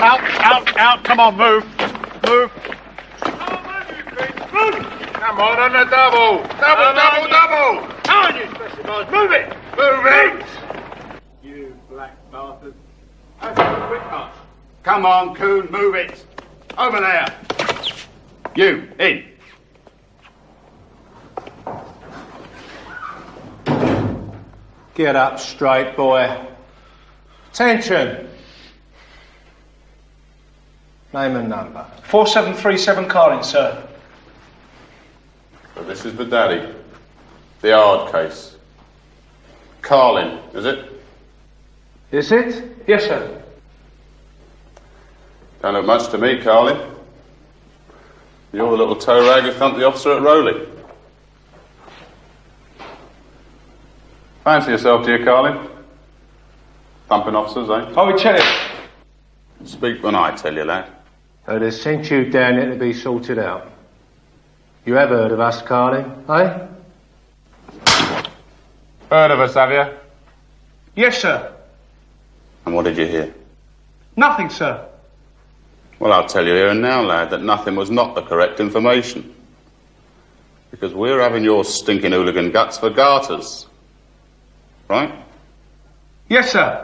Out. Come on, move. Move. Come on the double. Double. On you, special boys. Move it. You black bastard. That's a quick march. Come on, coon, move it. Over there. You, in. Get up straight, boy. Attention. Name and number. 4737 Carlin, sir. So this is the daddy. The hard case. Carlin, is it? Is it? Yes, sir. Don't look much to me, Carlin. You're the little toe rag who thumped the officer at Rowley. Fancy yourself, dear Carlin. Thumping officers, eh? I will tell you. Speak when I tell you, lad. So they sent you down here to be sorted out. You have heard of us, Carlin, eh? Heard of us, have you? Yes, sir. And what did you hear? Nothing, sir. Well, I'll tell you here and now, lad, that nothing was not the correct information. Because we're having your stinking hooligan guts for garters. Right? Yes, sir.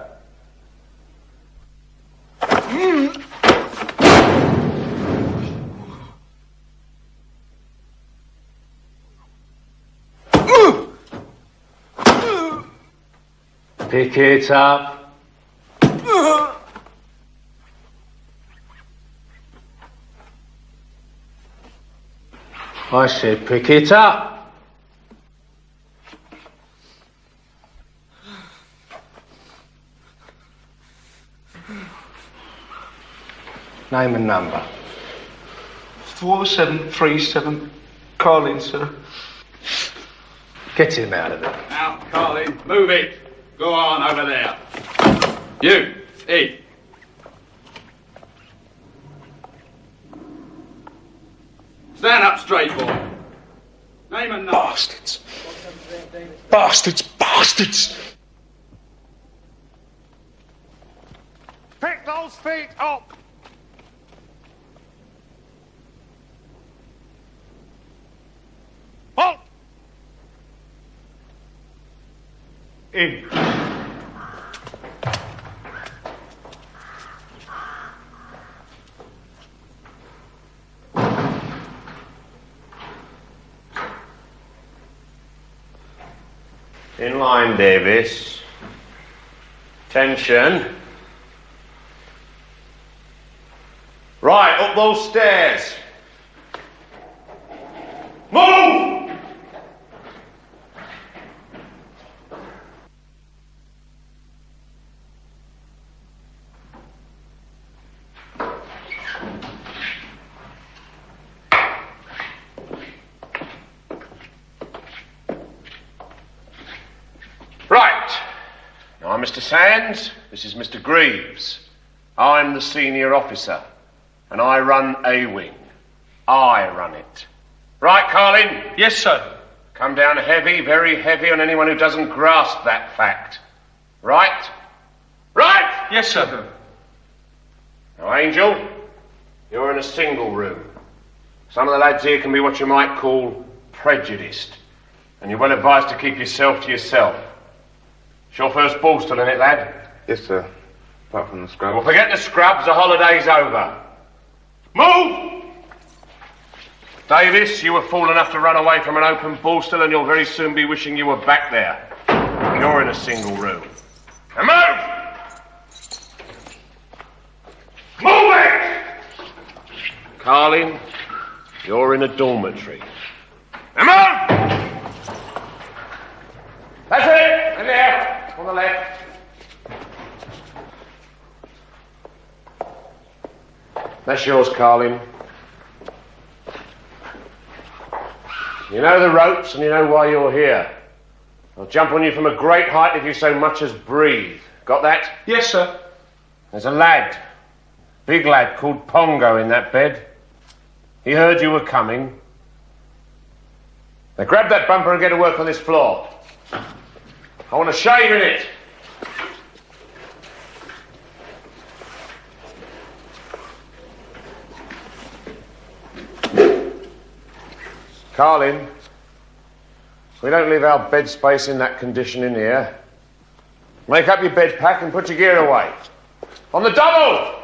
Pick it up. I said pick it up. Name and number. 4737 Carlin, sir. Get him out of there. Out, Carlin. Move it. Go on over there. You, in. Stand up straight, boy. Name and number. Bastards. Bastards. Pick those feet up. Halt. In. In line, Davis. Attention. Right, up those stairs. Move! Right. Now, Mr. Sands, this is Mr. Greaves. I'm the senior officer, and I run A wing. I run it. Right, Carlin? Yes, sir. Come down heavy, very heavy on anyone who doesn't grasp that fact. Right? Right? Yes, sir. Now, Angel, you're in a single room. Some of the lads here can be what you might call prejudiced, and you're well advised to keep yourself to yourself. It's your first ball still in it, lad? Yes, sir. Apart from the scrub. Well, forget the scrubs, the holiday's over. Move! Davis, you were fool enough to run away from an open ball still, and you'll very soon be wishing you were back there. You're in a single room. Now move! Move it! Carlin, you're in a dormitory. Now move! That's it! In there! On the left. That's yours, Carlin. You know the ropes and you know why you're here. I'll jump on you from a great height if you so much as breathe. Got that? Yes, sir. There's a lad, big lad called Pongo in that bed. He heard you were coming. Now grab that bumper and get to work on this floor. I want a shave in it. Carlin, we don't leave our bed space in that condition in here. Make up your bed pack and put your gear away. On the double!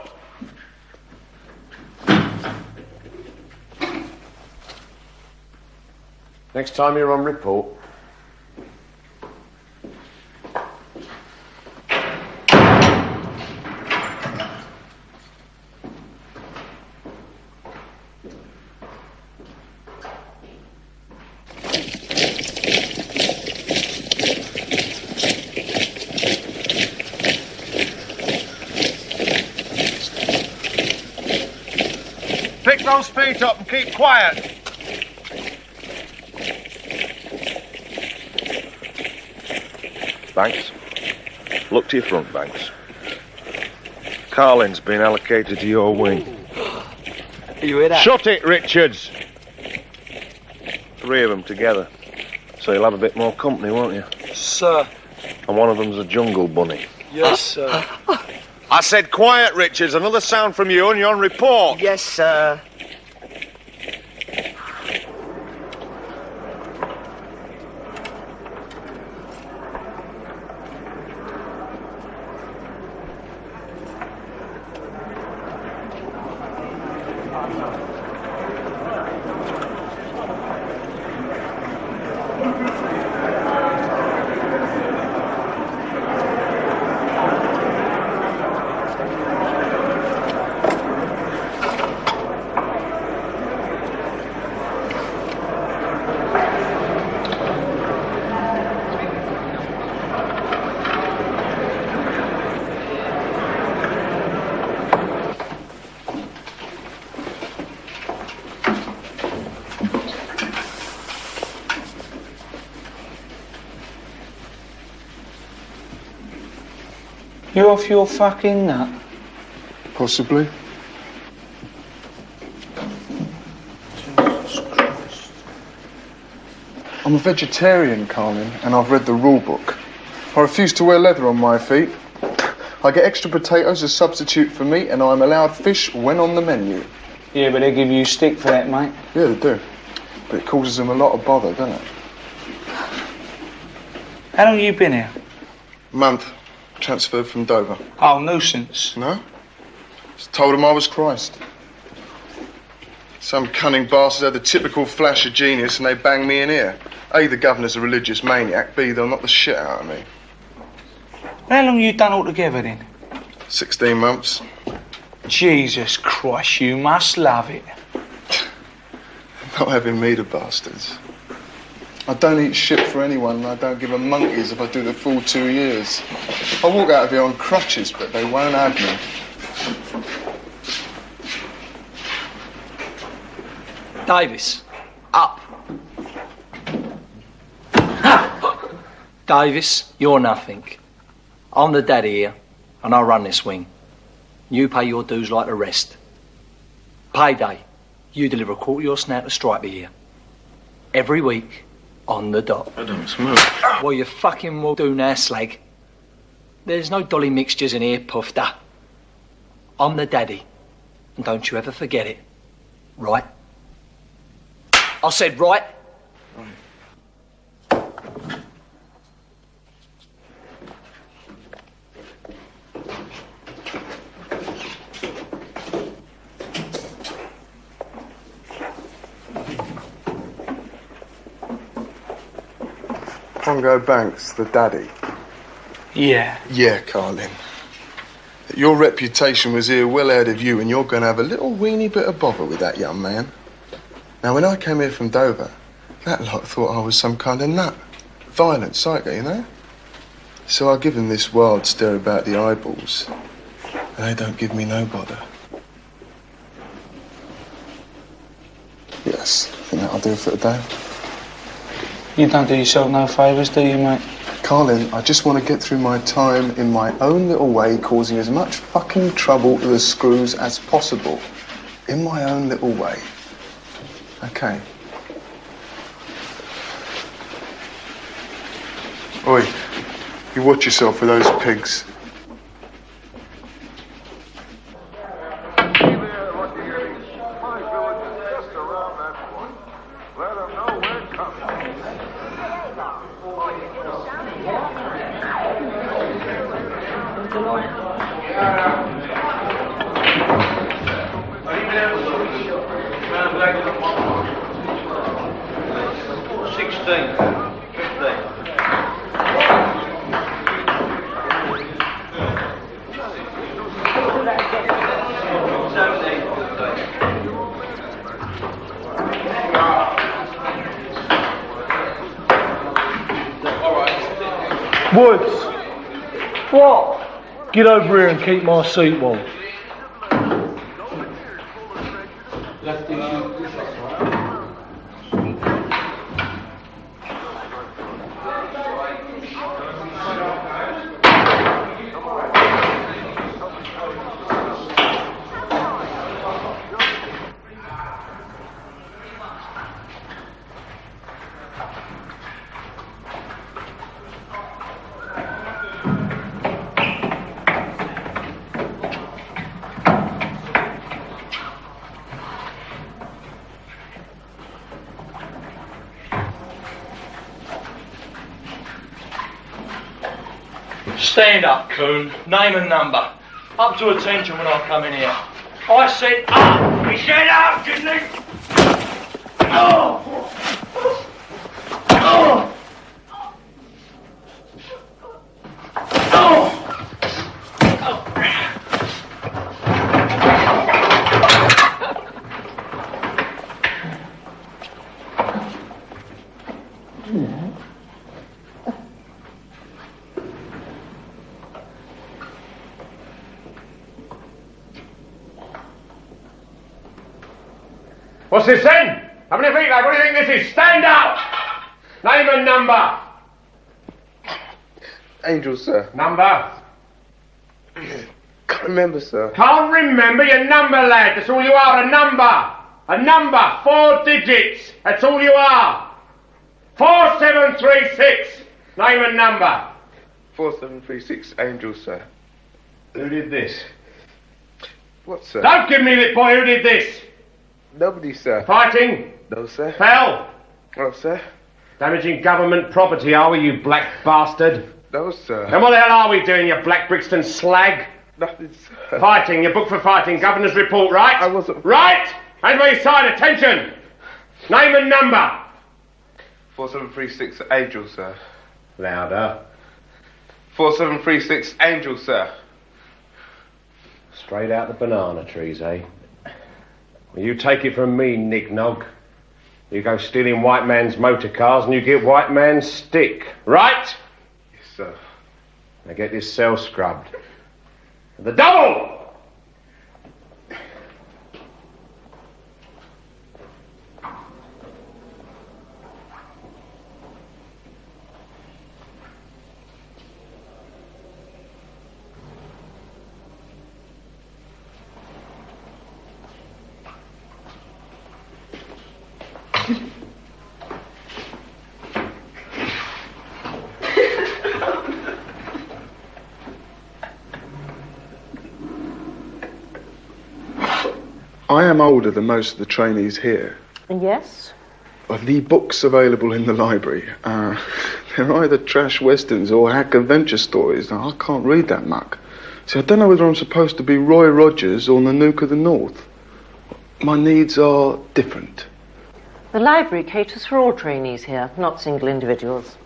Next time you're on report. Pick those feet up and keep quiet. Banks, look to your front, Banks. Carlin's been allocated to your wing. You hear that? Shut it, Richards! 3 of them together. So you'll have a bit more company, won't you? Sir. And one of them's a jungle bunny. Yes, sir. I said quiet, Richards. Another sound from you and you're on report. Yes, sir. You off your fucking nut? Possibly. Jesus Christ. I'm a vegetarian, Carlin, and I've read the rule book. I refuse to wear leather on my feet. I get extra potatoes as substitute for meat, and I'm allowed fish when on the menu. Yeah, but they give you stick for that, mate. Yeah, they do. But it causes them a lot of bother, doesn't it? How long you been here? Month. Transferred from Dover. Oh, nuisance. No? Just told him I was Christ. Some cunning bastards had the typical flash of genius and they banged me in here. A, the governor's a religious maniac. B, they'll knock the shit out of me. How long you done altogether then? 16 months. Jesus Christ, you must love it. Not having me, the bastards. I don't eat shit for anyone and I don't give a monkeys if I do the full 2 years. I walk out of here on crutches, but they won't have me. Davis, up. Davis, you're nothing. I'm the daddy here, and I run this wing. You pay your dues like the rest. Payday, you deliver a quarter of your snout to Stripey here. Every week, on the dot. I don't smoke. Well, you fucking will do now, slag. There's no dolly mixtures in here, puffed. I'm the daddy, and don't you ever forget it. Right? I said right. Congo Banks, the daddy. Yeah. Yeah, Carlin. Your reputation was here well ahead of you, and you're going to have a little weeny bit of bother with that young man. Now, when I came here from Dover, that lot thought I was some kind of nut. Violent psycho, you know? So I give them this wild stare about the eyeballs, and they don't give me no bother. Yes, I think that'll do for today. You don't do yourself no favours, do you, mate? Carlin, I just want to get through my time in my own little way, causing as much fucking trouble to the screws as possible. In my own little way. Okay. Oi, you watch yourself with those pigs. My village is just around that point. Let them know Woods! What? Get over here and keep my seat warm. Stand up, coon. Name and number. Up to attention when I come in here. I said up! He said up, didn't he? Oh! Oh! Oh! What's this then? How many feet, lad? What do you think this is? Stand up! Name and number. Angel, sir. Number? Can't remember, sir. Can't remember your number, lad. That's all you are, a number. A number, 4 digits. That's all you are. 4736. Name and number. 4736, Angel, sir. Who did this? What, sir? Don't give me this, boy. Who did this? Nobody, sir. Fighting? No, sir. Fell? No, sir. Damaging government property, are we, you black bastard? No, sir. And what the hell are we doing, you black Brixton slag? Nothing, sir. Fighting, you're booked for fighting. Governor's report, right? I wasn't. Right! Hands by your side, attention! Name and number. 4736, Angel, sir. Louder. 4736, Angel, sir. Straight out the banana trees, eh? Well, you take it from me, Nick-Nog. You go stealing white man's motor cars and you get white man's stick, right? Yes, sir. Now get this cell scrubbed. The double! I am older than most of the trainees here. Yes? Are the books available in the library? They're either trash westerns or hack adventure stories. Now, I can't read that muck. See, I don't know whether I'm supposed to be Roy Rogers or Nanook of the North. My needs are different. The library caters for all trainees here, not single individuals.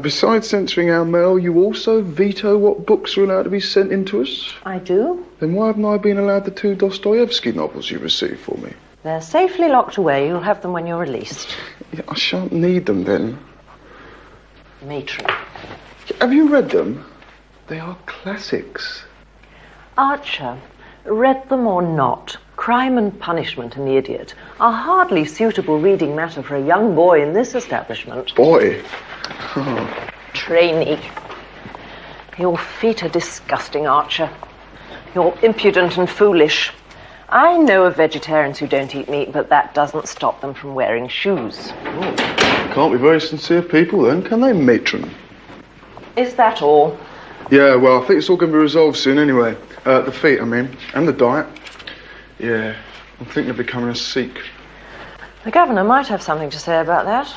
Besides censoring our mail, you also veto what books are allowed to be sent in to us? I do. Then why haven't I been allowed the 2 Dostoevsky novels you received for me? They're safely locked away. You'll have them when you're released. Yeah, I shan't need them then. Matron. Have you read them? They are classics. Archer, read them or not, Crime and Punishment and The Idiot are hardly suitable reading matter for a young boy in this establishment. Boy? Oh. Trainee. Your feet are disgusting, Archer. You're impudent and foolish. I know of vegetarians who don't eat meat, but that doesn't stop them from wearing shoes. Oh. Can't be very sincere people then, can they, matron? Is that all? Yeah, well, I think it's all going to be resolved soon anyway. The feet, I mean, and the diet. Yeah, I'm thinking of becoming a Sikh. The governor might have something to say about that.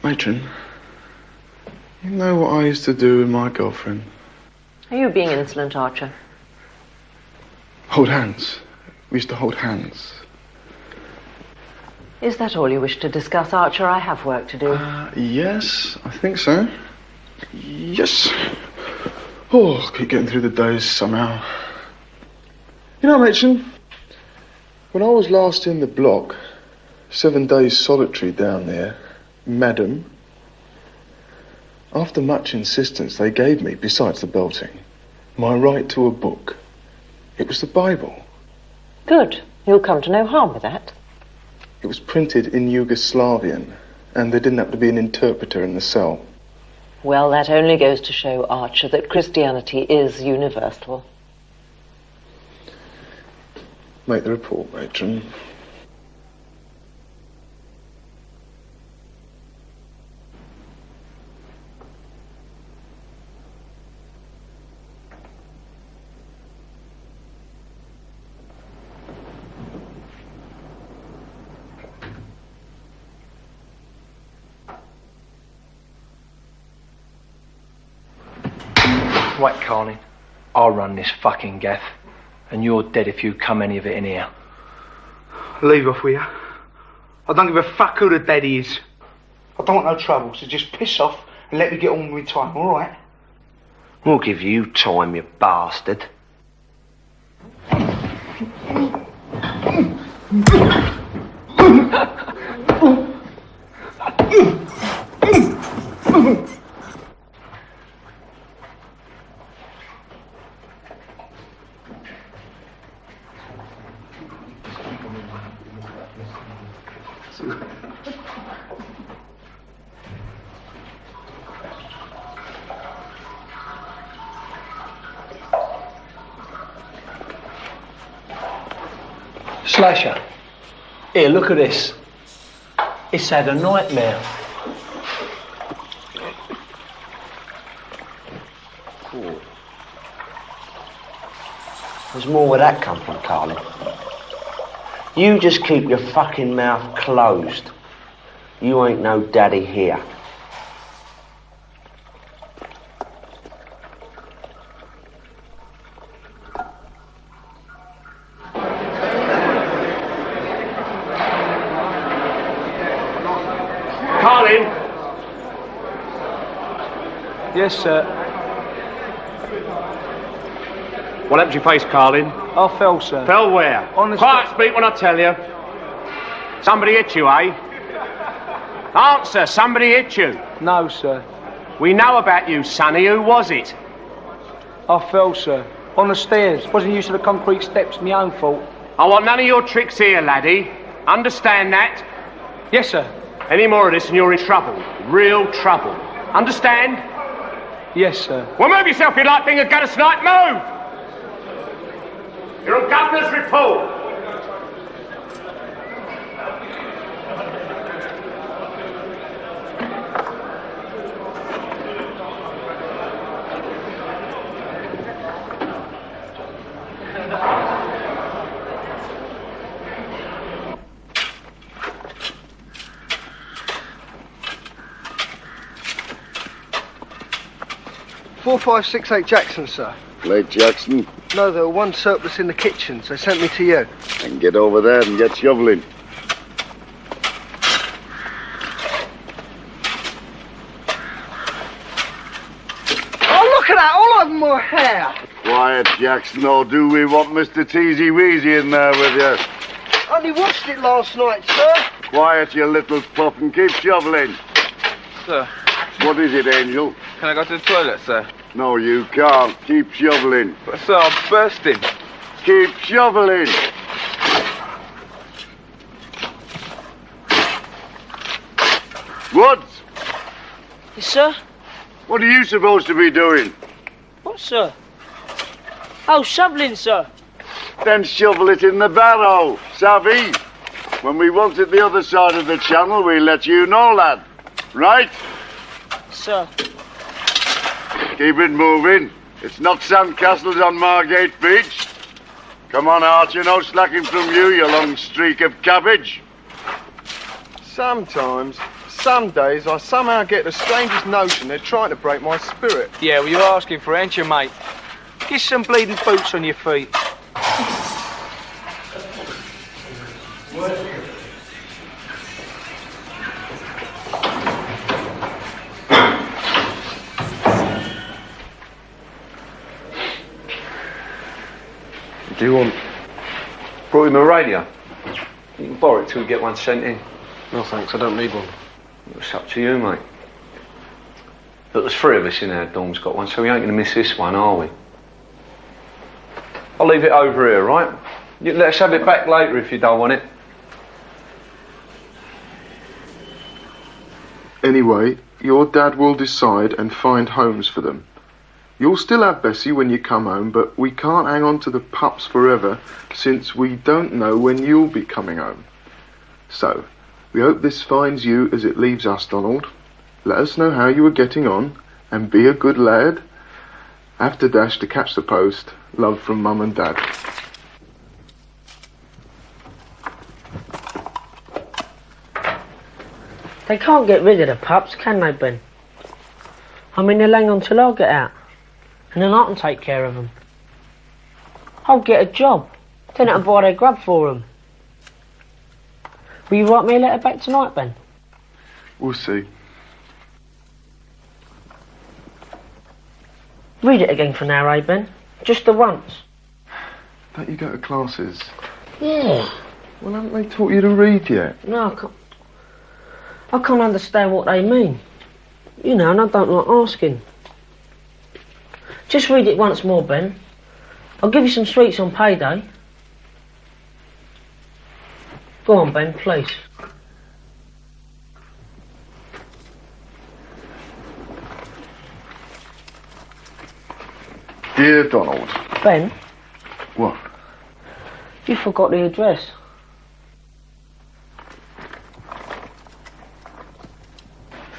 Matron, you know what I used to do with my girlfriend? Are you being insolent, Archer? Hold hands. We used to hold hands. Is that all you wish to discuss, Archer? I have work to do. Yes, I think so. Yes. Oh, I'll keep getting through the days somehow. You know, Machen, when I was last in the block, 7 days solitary down there, madam, after much insistence they gave me, besides the belting, my right to a book. It was the Bible. Good. You'll come to no harm with that. It was printed in Yugoslavian, and there didn't have to be an interpreter in the cell. Well, that only goes to show, Archer, that Christianity is universal. Make the report, Matron. Right, Carlin. I'll run this fucking gaff, and you're dead if you come any of it in here. Leave off with you. I don't give a fuck who the daddy is. I don't want no trouble, so just piss off and let me get on with my time, all right? We'll give you time, you bastard. Slasher, here, look at this. It's had a nightmare. Ooh. There's more where that come from, Carlin. You just keep your fucking mouth closed. You ain't no daddy here. Carlin! Yes, sir. What happened to your face, Carlin? I fell, sir. Fell where? On the Quiet, speak when I tell you. Somebody hit you, eh? Answer, somebody hit you. No, sir. We know about you, Sonny. Who was it? I fell, sir. On the stairs. Wasn't used to the concrete steps. My own fault. I want none of your tricks here, laddie. Understand that? Yes, sir. Any more of this and you're in trouble. Real trouble. Understand? Yes, sir. Well, move yourself, you like being a gutter snipe. Move! You're on Governor's report. Four, 5, 6, 8 Jackson, sir. Late Jackson? No, there were one surplus in the kitchen, so they sent me to you. And get over there and get shoveling. Oh, look at that, all over my hair! Quiet, Jackson, or do we want Mr. Teasy Weezy in there with you? Only watched it last night, sir. Quiet, you little pup, and keep shoveling. Sir, What is it, Angel? can I go to the toilet, sir? No, you can't. Keep shoveling. But, sir, I'm bursting. Keep shoveling. Woods, Yes, sir? what are you supposed to be doing? What, sir? Oh, shoveling, sir. Then shovel it in the barrow, savvy? When we want it the other side of the channel, we'll let you know, lad. Right? Sir. Keep it moving. It's not sandcastles on Margate Beach. Come on, Archer, no slacking from you, you long streak of cabbage. Sometimes, some days, I somehow get the strangest notion they're trying to break my spirit. Yeah, well, you're asking for it, ain't you, mate? Get some bleeding boots on your feet. What do you want? Brought him a radio. You can borrow it till we get one sent in. No thanks, I don't need one. It's up to you, mate. But there's 3 of us in our dorm's got one, so we ain't going to miss this one, are we? I'll leave it over here, right? You let us have it back later if you don't want it. Anyway, your dad will decide and find homes for them. You'll still have Bessie when you come home, but we can't hang on to the pups forever since we don't know when you'll be coming home. So, we hope this finds you as it leaves us, Donald. Let us know how you are getting on, and be a good lad. After dash to catch the post. Love from Mum and Dad. They can't get rid of the pups, can they, Ben? I mean, they'll hang on till I get out. And then I can take care of them. I'll get a job. Then I can buy their grub for them. Will you write me a letter back tonight, Ben? We'll see. Read it again for now, eh, Ben? Just the once. Don't you go to classes? Yeah. Well, haven't they taught you to read yet? No, I can't understand what they mean. You know, and I don't like asking. Just read it once more, Ben. I'll give you some sweets on payday. Go on, Ben, please. Dear Donald. Ben? What? You forgot the address.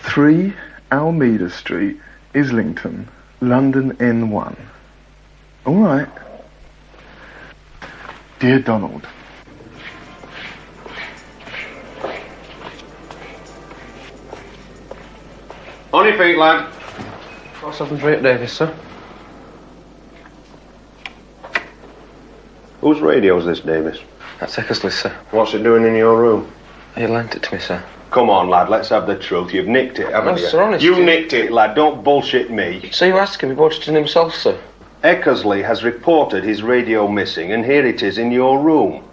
Three Almeida Street, Islington, London N1. All right. Dear Donald. On your feet, lad. 473 at Davis, sir. Whose radio's this, Davis? That's Eckersley's, sir. What's it doing in your room? He lent it to me, sir. Come on, lad, let's have the truth. You've nicked it, haven't No, you? sir, honest. You nicked it, lad. Don't bullshit me. So you ask him, he bought it in himself, sir. Eckersley has reported his radio missing, and here it is in your room.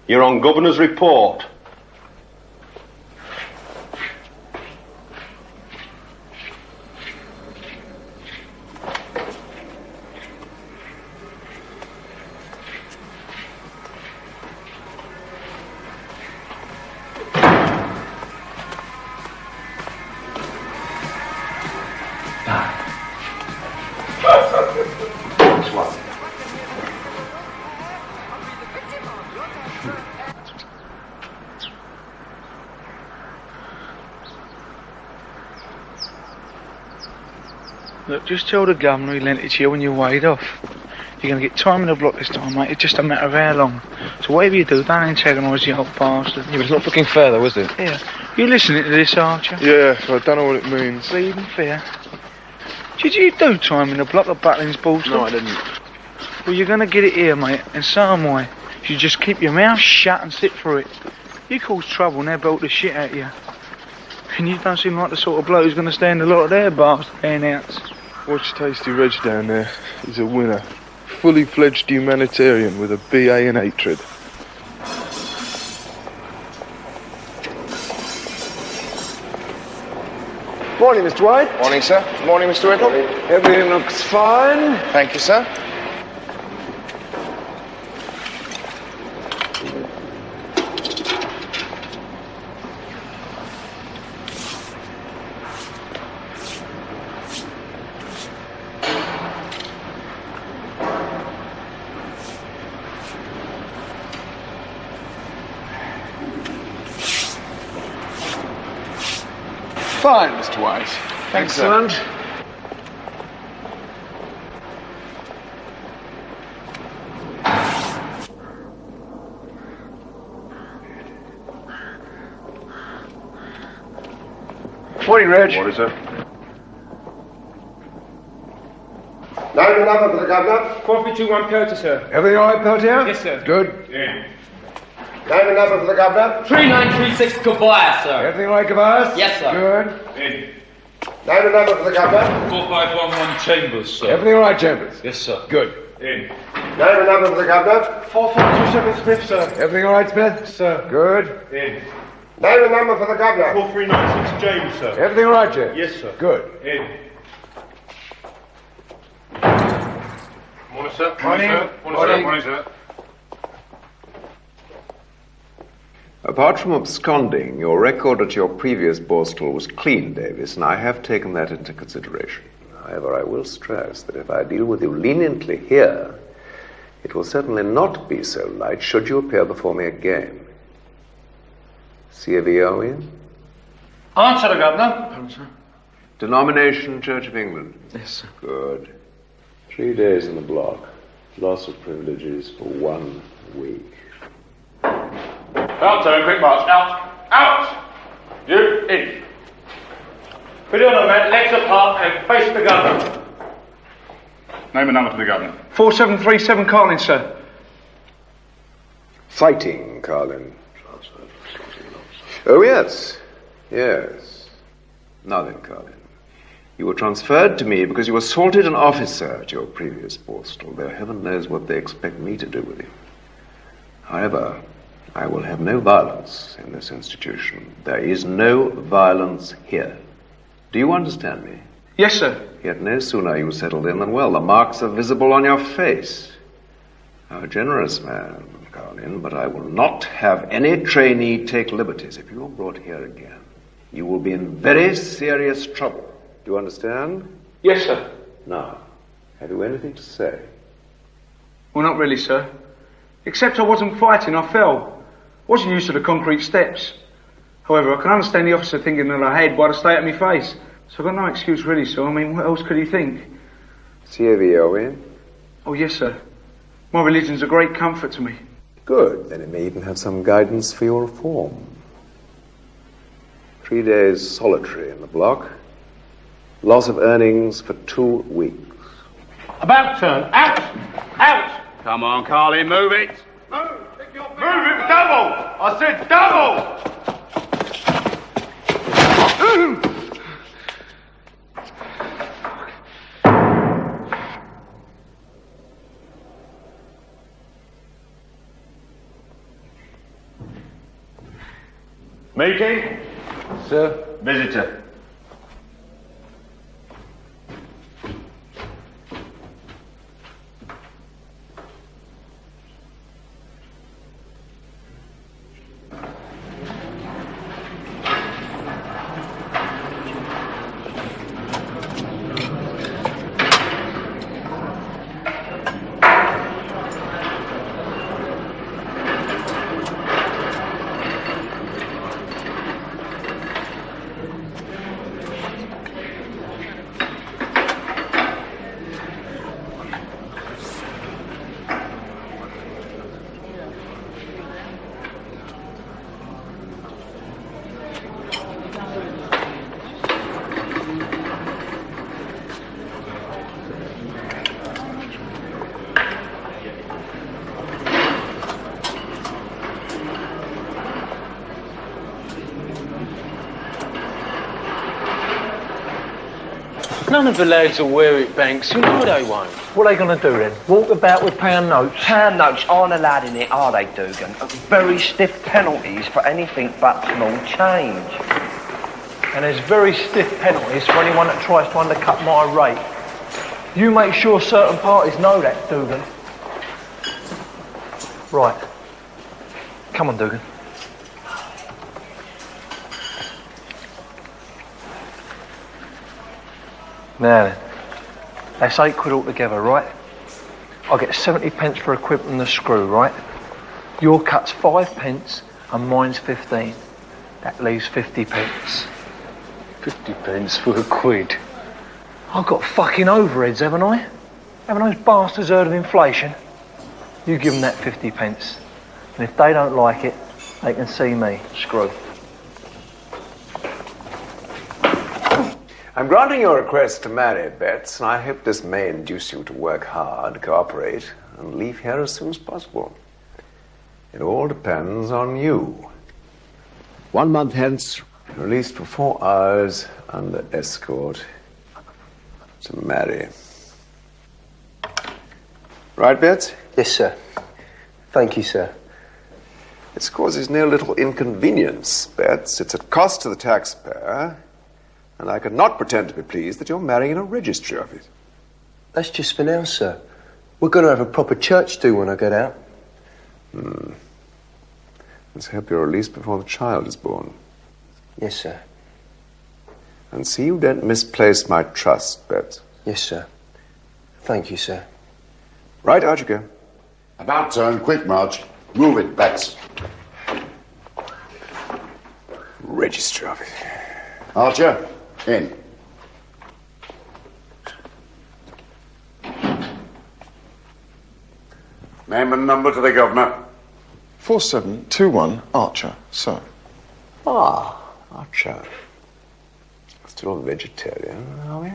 You're on Governor's report. Look, just tell the governor he lent it to you when you weighed off. You're going to get time in the block this time, mate. It's just a matter of how long. So whatever you do, don't antagonise the old bastard. Yeah, but it's not fucking fair, though, is it? Yeah. You listening to this, Archer? Yeah, I don't know what it means. Bleeding fair. Did you do time in the block of Butlins Balls? No, I didn't. Well, you're going to get it here, mate, and so am I. If you just keep your mouth shut and sit through it. You cause trouble and they'll belt the shit out of you. And you don't seem like the sort of bloke who's going to stand a lot of their bastard handouts. Watch Tasty Reg down there. He's a winner. Fully fledged humanitarian with a BA in hatred. Morning, Mr. White. Morning, sir. Morning, Mr. Whittle. Everything looks fine. Thank you, sir. Fine, Mr. White. Thanks, sir. Excellent. Morning, Reg. Morning, sir. Name and number for the governor. 4321 Pelter, sir. Everything all right, Peltier? Yes, sir. Good. Yeah. Name and number for the governor. 3936 Tobias, sir. Everything all right, Tobias? Yes, sir. Good. Name and number for the governor. 4511 Chambers, sir. Everything all right, Chambers? Yes, sir. Good. In. Name and number for the governor. 4527 Smith, sir. Everything all right, Smith? Sir. Good. In. Name and number for the governor. 4396 James, sir. Everything all right, James? Yes, sir. Good. In. Morning, sir. Morning. Morning, sir. Apart from absconding, your record at your previous borstal was clean, Davis, and I have taken that into consideration. However, I will stress that if I deal with you leniently here, it will certainly not be so light should you appear before me again. C.A.V. Owen? Answer the governor. Denomination, Church of England? Yes, sir. Good. 3 days in the block. Loss of privileges for 1 week. Out, turn, quick march. Out. Out! You, in. Put it on a mat, legs apart, and face the governor. Name and number for the governor. 4737 Carlin, sir. Fighting, Carlin. Oh, yes. Yes. Now then, Carlin. You were transferred to me because you assaulted an officer at your previous postal, though heaven knows what they expect me to do with you. However, I will have no violence in this institution. There is no violence here. Do you understand me? Yes, sir. Yet no sooner are you settled in than, well, the marks are visible on your face. A generous man, Carlin, but I will not have any trainee take liberties. If you are brought here again, you will be in very serious trouble. Do you understand? Yes, sir. Now, have you anything to say? Well, not really, sir. Except I wasn't fighting, I fell. Wasn't used to the concrete steps. However, I can understand the officer thinking that I had by the state of my face. So I've got no excuse really, sir. I mean, what else could he think? C.A.V. Owen? Oh, yes, sir. My religion's a great comfort to me. Good. Then it may even have some guidance for your reform. 3 days solitary in the block. Loss of earnings for 2 weeks. About turn. Out! Out! Come on, Carly, move it. Move it, double! I said double! Meeting? Sir? Visitor. None of the lads will wear it, Banks. You know they won't. What are they going to do then? Walk about with pound notes? Pound notes aren't allowed in it, are they, Dugan? Very stiff penalties for anything but small change. And there's very stiff penalties for anyone that tries to undercut my rate. You make sure certain parties know that, Dugan. Right. Come on, Dugan. Now then, that's £8 altogether, right? I get 70 pence for equipping the screw, right? Your cut's 5 pence and mine's 15. That leaves 50 pence. 50 pence for a quid. I've got fucking overheads, haven't I? Haven't those bastards heard of inflation? You give them that 50 pence. And if they don't like it, they can see me. Screw. I'm granting your request to marry, Betts, and I hope this may induce you to work hard, cooperate, and leave here as soon as possible. It all depends on you. 1 month hence, released for 4 hours under escort to marry. Right, Betts? Yes, sir. Thank you, sir. This causes no little inconvenience, Betts. It's a cost to the taxpayer, and I cannot pretend to be pleased that you're marrying a registry office. That's just for now, sir. We're going to have a proper church do when I get out. Let's hope you're released before the child is born. Yes, sir. And see you don't misplace my trust, Betts. Yes, sir. Thank you, sir. Right, out you go. About turn, quick march. Move it, Betts. Registry office. Archer, in. Name and number to the governor. 4721 Archer, sir. Ah, Archer. Still a vegetarian, are we?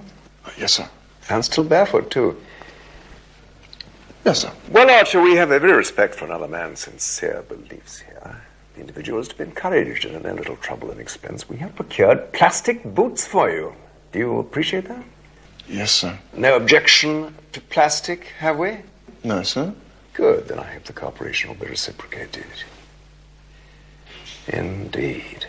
Yes, sir. And still barefoot, too. Yes, sir. Well, Archer, we have every respect for another man's sincere beliefs here. The individual is to be encouraged, and at no little trouble and expense, we have procured plastic boots for you. Do you appreciate that? Yes, sir. No objection to plastic, have we? No, sir. Good, then I hope the cooperation will be reciprocated. Indeed.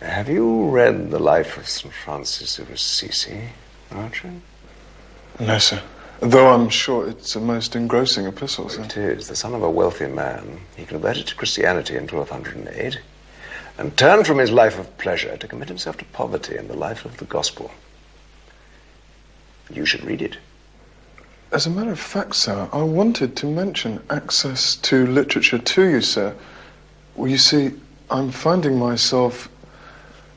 Have you read the life of St. Francis of Assisi, Archer? No, sir. Though I'm sure it's a most engrossing epistle, sir. It is. The son of a wealthy man, he converted to Christianity in 1208 and turned from his life of pleasure to commit himself to poverty and the life of the gospel. You should read it. As a matter of fact, sir, I wanted to mention access to literature to you, sir. Well, you see, I'm finding myself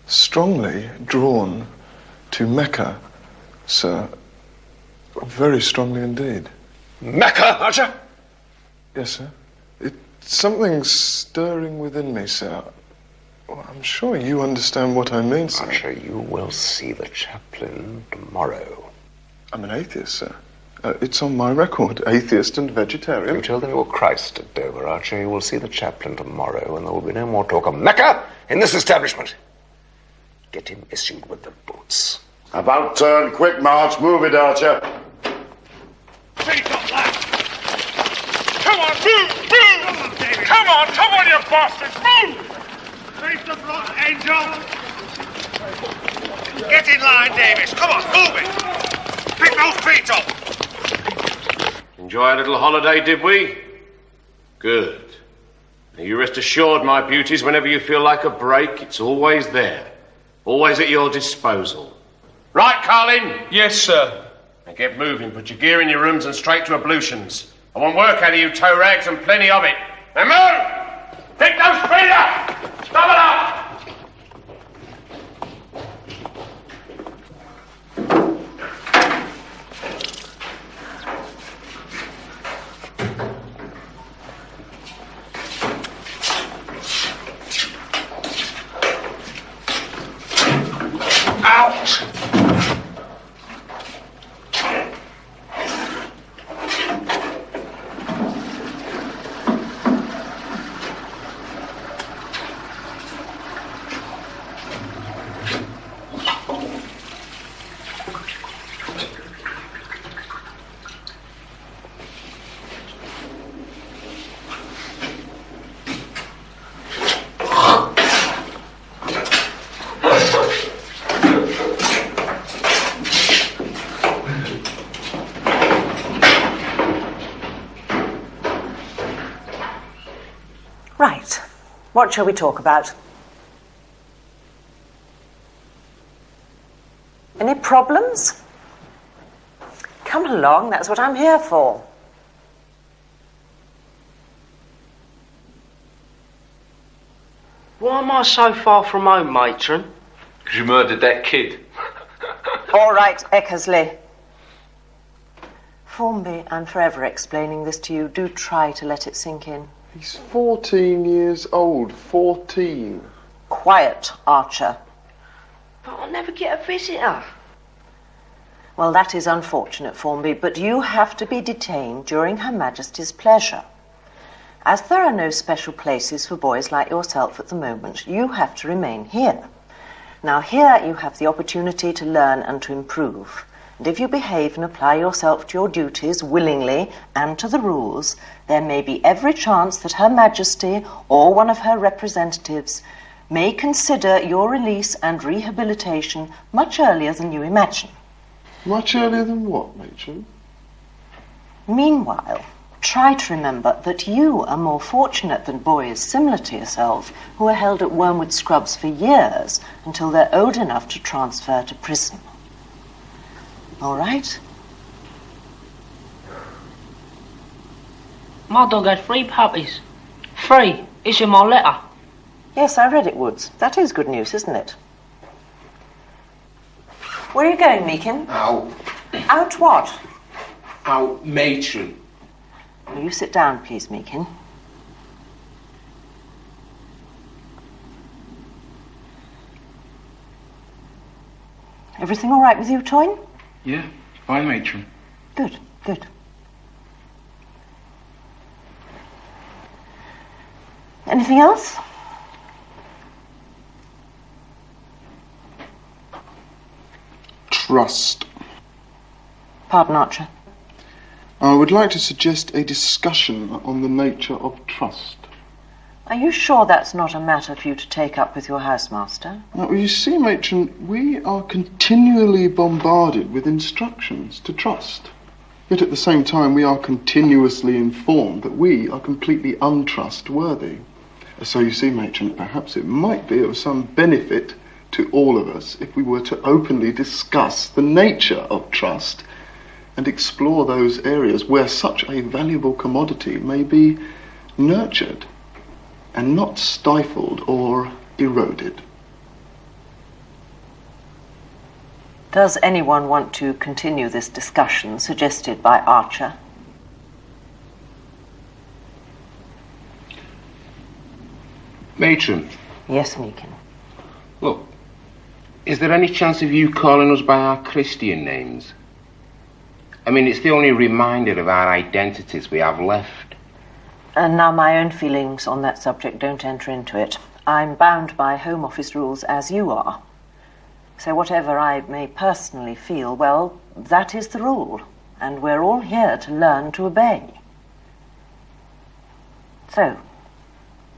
strongly drawn to Mecca, sir. Very strongly indeed. Mecca, Archer? Yes, sir. It's something stirring within me, sir. Well, I'm sure you understand what I mean, sir. Archer, you will see the chaplain tomorrow. I'm an atheist, sir. It's on my record, atheist and vegetarian. You tell them you're Christ at Dover, Archer. You will see the chaplain tomorrow, and there will be no more talk of Mecca in this establishment. Get him issued with the boots. About turn, quick march. Move it, Archer. Feet up, lad. Come on, move, move! Come on, David. Come on, you bastards, move! Face the front, Angel. Get in line, Davis. Come on, move it. Pick those feet up. Enjoy a little holiday, did we? Good. Now you rest assured, my beauties, whenever you feel like a break, it's always there. Always at your disposal. Right, Carlin? Yes, sir. Now get moving. Put your gear in your rooms and straight to ablutions. I want work out of you, toe rags, and plenty of it. Now move! Pick those feet up! Stop it up! Out! Right. What shall we talk about? Any problems? Come along, that's what I'm here for. Why am I so far from home, matron? Because you murdered that kid. All right, Eckersley. Formby, I'm forever explaining this to you. Do try to let it sink in. He's 14 years old. 14. Quiet, Archer. But I'll never get a visitor. Well, that is unfortunate, Formby, but you have to be detained during Her Majesty's pleasure. As there are no special places for boys like yourself at the moment, you have to remain here. Now, here you have the opportunity to learn and to improve. And if you behave and apply yourself to your duties willingly and to the rules, there may be every chance that Her Majesty or one of her representatives may consider your release and rehabilitation much earlier than you imagine. Much earlier than what, matron? Meanwhile, try to remember that you are more fortunate than boys similar to yourself who are held at Wormwood Scrubs for years until they're old enough to transfer to prison. All right? My dog had 3 puppies. 3. It's in my letter. Yes, I read it, Woods. That is good news, isn't it? Where are you going, Meakin? Out. Out what? Out, matron. Will you sit down, please, Meakin? Everything all right with you, Toyne? Yeah, fine, matron. Good, good. Anything else? Trust. Pardon, Archer. I would like to suggest a discussion on the nature of trust. Are you sure that's not a matter for you to take up with your housemaster? Now, you see, matron, we are continually bombarded with instructions to trust. Yet at the same time, we are continuously informed that we are completely untrustworthy. So you see, matron, perhaps it might be of some benefit to all of us if we were to openly discuss the nature of trust and explore those areas where such a valuable commodity may be nurtured and not stifled or eroded. Does anyone want to continue this discussion suggested by Archer? Matron. Yes, Meakin. Look, is there any chance of you calling us by our Christian names? I mean, it's the only reminder of our identities we have left. And now my own feelings on that subject don't enter into it. I'm bound by Home Office rules as you are. So whatever I may personally feel, well, that is the rule. And we're all here to learn to obey. So,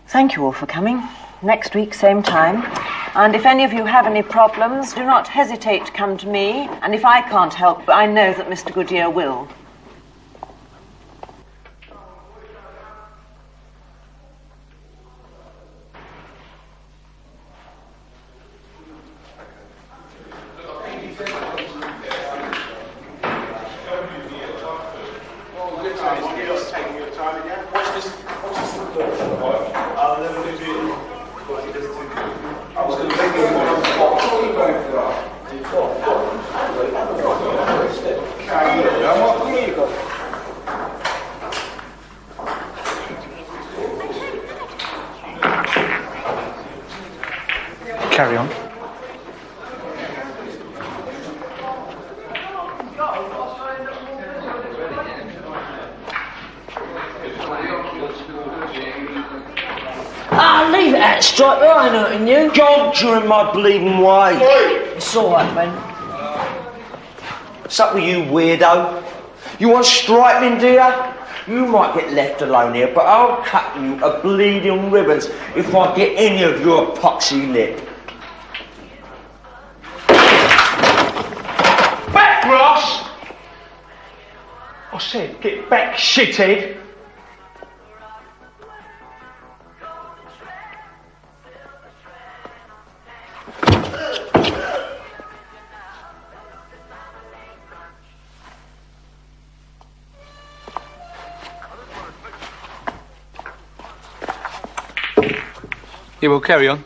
thank you all for coming. Next week, same time. And if any of you have any problems, do not hesitate to come to me. And if I can't help, I know that Mr. Goodyear will. Carry on. Ah, leave it at Striper, I ain't hurting you. God, you're in my bleeding way. It's all right, Ben. What's up with you, weirdo? You want striping, do ya? You might get left alone here, but I'll cut you a bleeding ribbons if I get any of your epoxy lip. Back, Ross! I said, get back, shithead. Yeah, well, carry on.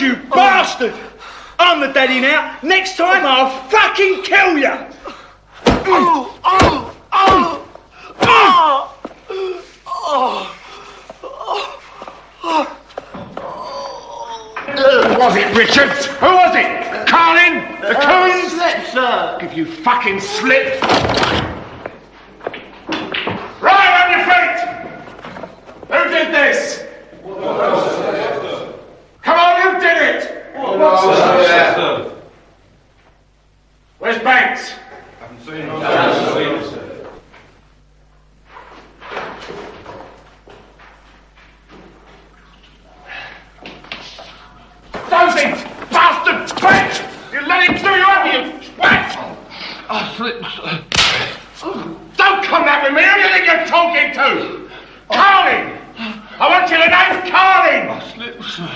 you bastard! I'm the daddy now. Next time I'll fucking kill you! Oh, oh, oh, oh, oh, oh. Who was it, Richards? Who was it? Carlin? The Coons? Slip, sir. If you fucking slip. Right on your feet! Who did this? Come on, who did it? Where's Banks? Haven't seen him. Dozing! Bastard! Banks! You let him through, you haven't, you twat! I slipped. Don't come back with me! Who do you think you're talking to? Carlin! I want you to name Carlin! I slipped, sir.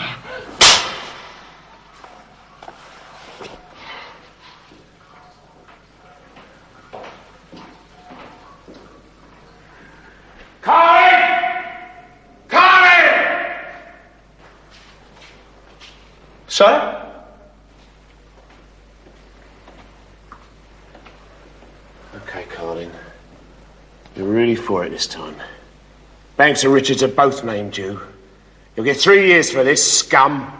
Carlin! Carlin! Sir? Okay, Carlin. You're really for it this time. Banks and Richards are both named you. You'll get 3 years for this, scum.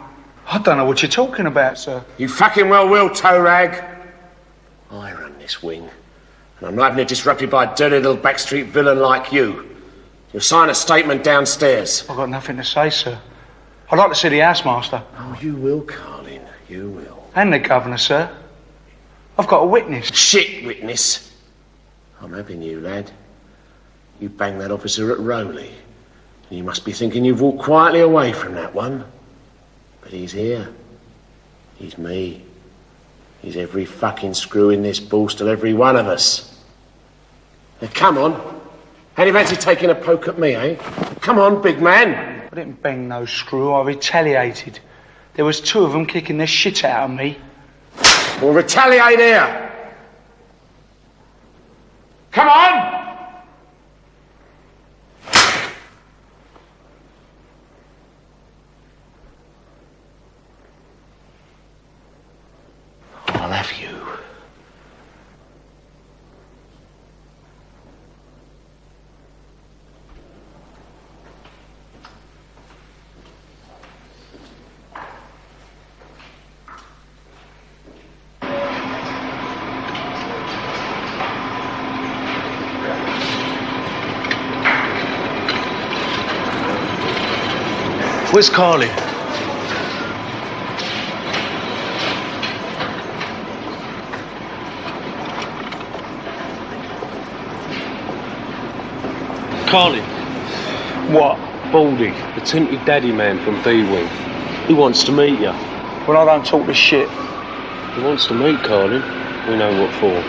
I don't know what you're talking about, sir. You fucking well will, toe rag. I run this wing, and I'm not having it disrupted by a dirty little backstreet villain like you. You'll sign a statement downstairs. I've got nothing to say, sir. I'd like to see the housemaster. Oh, you will, Carlin. You will. And the governor, sir. I've got a witness. Shit witness. I'm having you, lad. You banged that officer at Rowley. And you must be thinking you've walked quietly away from that one. But he's here. He's me. He's every fucking screw in this ball, still every one of us. Now, come on. How do you fancy taking a poke at me, eh? Come on, big man. I didn't bang no screw, I retaliated. There was 2 of them kicking the shit out of me. Well, retaliate here. Come on! I'll have you. Where's Carly? Carlin. What? Baldy, the tinted daddy man from B-Wing. He wants to meet you. Well, I don't talk this shit. He wants to meet Carlin. We know what for.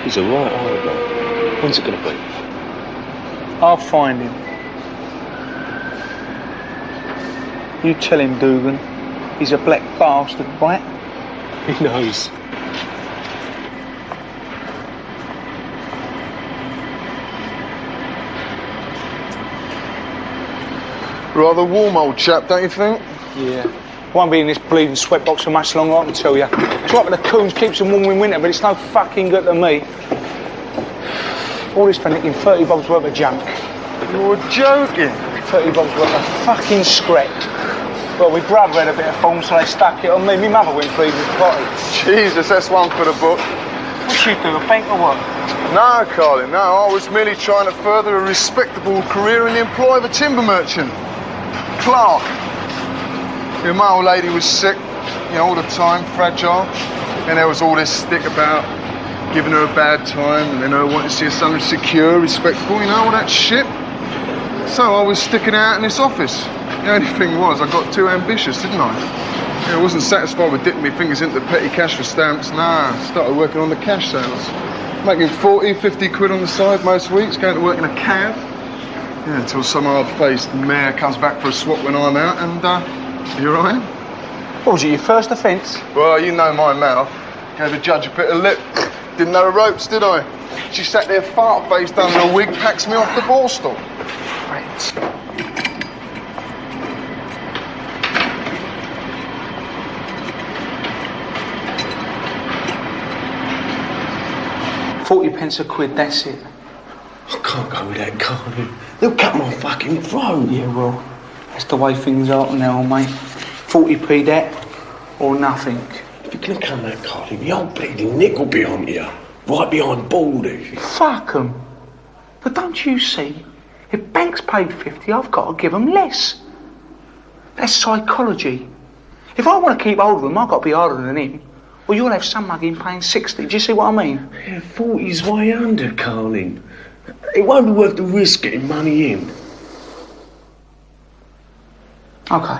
He's a right hard man. When's it going to be? I'll find him. You tell him, Dugan. He's a black bastard, right? He knows. Rather warm, old chap, don't you think? Yeah. Won't be in this bleeding sweatbox for much longer, I can tell you. It's right with the coons, keeps them warm in winter, but it's no fucking good to me. All this for nicking 30 bobs worth of junk. You're joking. 30 bobs worth of fucking scrap. Well, my brother had a bit of form, so they stuck it on me. My mother went pleased with the potty. Jesus, that's one for the book. What'd you do, a bank or what? No, Carlin, no. I was merely trying to further a respectable career in the employ of a timber merchant. Clark. You know, my old lady was sick, you know, all the time, fragile. And there was all this stick about giving her a bad time and then her wanting to see her son secure, respectable, you know, all that shit. So I was sticking out in this office. The only thing was, I got too ambitious, didn't I? Yeah, I wasn't satisfied with dipping my fingers into petty cash for stamps. Nah, started working on the cash sales. Making 40, 50 quid on the side most weeks, going to work in a cab. Yeah, until some hard-faced mayor comes back for a swap when I'm out, and here I am. What was it, your first offence? Well, you know my mouth. Gave the judge a bit of lip. Didn't know the ropes, did I? She sat there fart-faced under a wig, packs me off the ball stool. Right. 40p a quid, that's it. I can't go with that, Carlin. They'll cut my fucking throat. Yeah, well, that's the way things are now, mate. 40p that, or nothing. If you're gonna come out, Carlin, the old bleeding Nick will be on you. Right behind Baldy. Fuck 'em. But don't you see? If Banks paid 50, I've got to give 'em less. That's psychology. If I want to keep hold of him, I've got to be harder than him. Or you'll have some mugging paying 60. Do you see what I mean? Yeah, 40's way under, Carlin. It won't be worth the risk getting money in. Okay.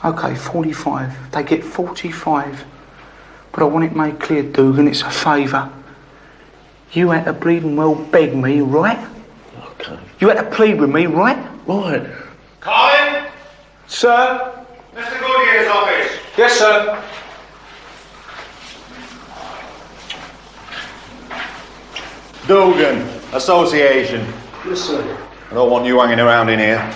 Okay, 45. They get 45. But I want it made clear, Dugan, it's a favour. You had to bleeding well beg me, right? Okay. You had to plead with me, right? Right. Colin! Sir? Mr. Goodyear's office. Yes, sir. Dugan, Association. Yes, sir. I don't want you hanging around in here.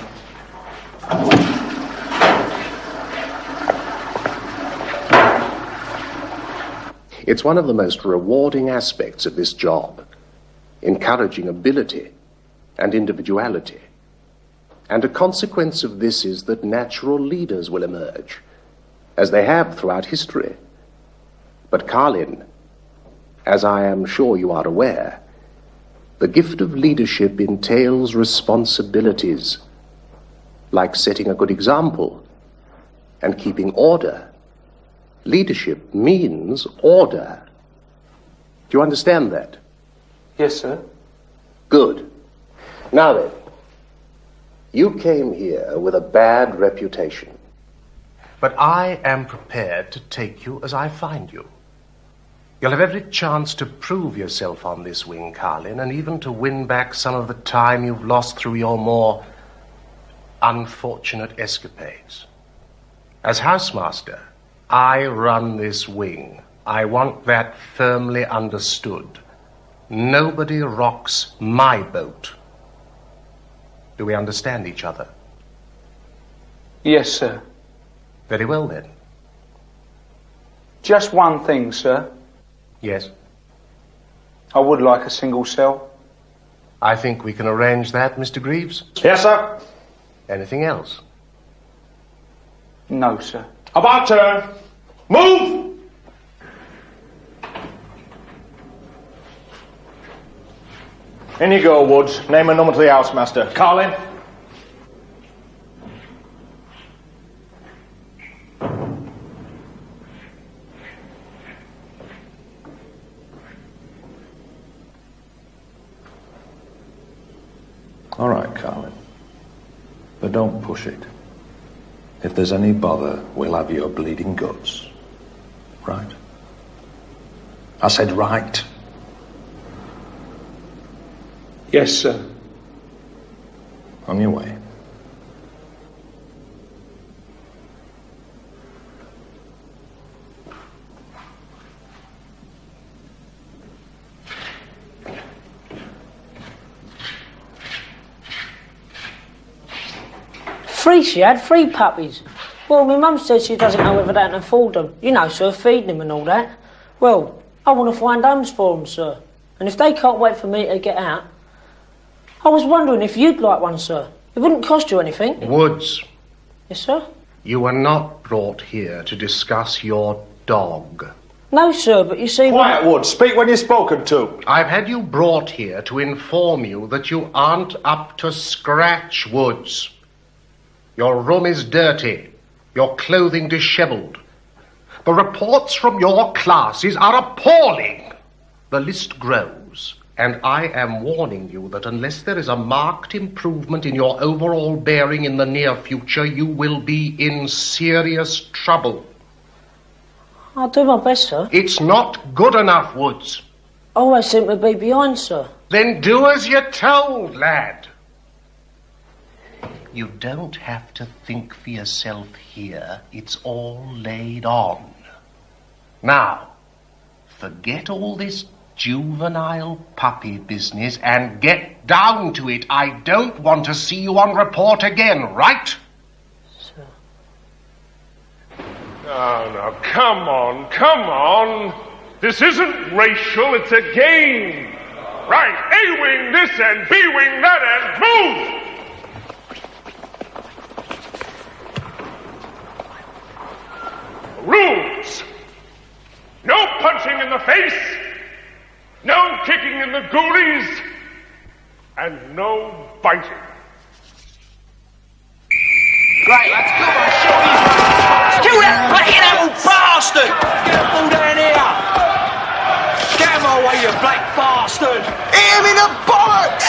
It's one of the most rewarding aspects of this job, encouraging ability and individuality. And a consequence of this is that natural leaders will emerge, as they have throughout history. But Carlin, as I am sure you are aware, the gift of leadership entails responsibilities, like setting a good example and keeping order. Leadership means order. Do you understand that? Yes, sir. Good. Now then, you came here with a bad reputation. But I am prepared to take you as I find you. You'll have every chance to prove yourself on this wing, Carlin, and even to win back some of the time you've lost through your more unfortunate escapades. As housemaster, I run this wing. I want that firmly understood. Nobody rocks my boat. Do we understand each other? Yes, sir. Very well, then. Just one thing, sir. Yes? I would like a single cell. I think we can arrange that, Mr. Greaves. Yes, sir. Anything else? No, sir. About turn. Move! In you go, Woods. Name and number to the housemaster. Carlin? All right, Carlin. But don't push it. If there's any bother, we'll have your bleeding guts. Right? I said right. Yes, sir. On your way. Three she had, 3 puppies. Well, my mum says she doesn't know whether they can afford them. You know, sir, feeding them and all that. Well, I want to find homes for them, sir. And if they can't wait for me to get out, I was wondering if you'd like one, sir. It wouldn't cost you anything. Woods. Yes, sir? You were not brought here to discuss your dog. No, sir, but you see... Quiet, Woods. Speak when you're spoken to. I've had you brought here to inform you that you aren't up to scratch, Woods. Your room is dirty, your clothing dishevelled. The reports from your classes are appalling. The list grows, and I am warning you that unless there is a marked improvement in your overall bearing in the near future, you will be in serious trouble. I'll do my best, sir. It's not good enough, Woods. I always seem to be behind, sir. Then do as you're told, lad. You don't have to think for yourself here. It's all laid on. Now, forget all this juvenile puppy business and get down to it. I don't want to see you on report again, right? Oh, no, come on. This isn't racial, it's a game. Right, A wing this end, B wing that end, move! Rules. No punching in the face, no kicking in the goolies, and no biting. Great, let's go on, show these kill that fucking old bastard! Get the ball down here! Get him away, you black bastard! Hit him in the bollocks!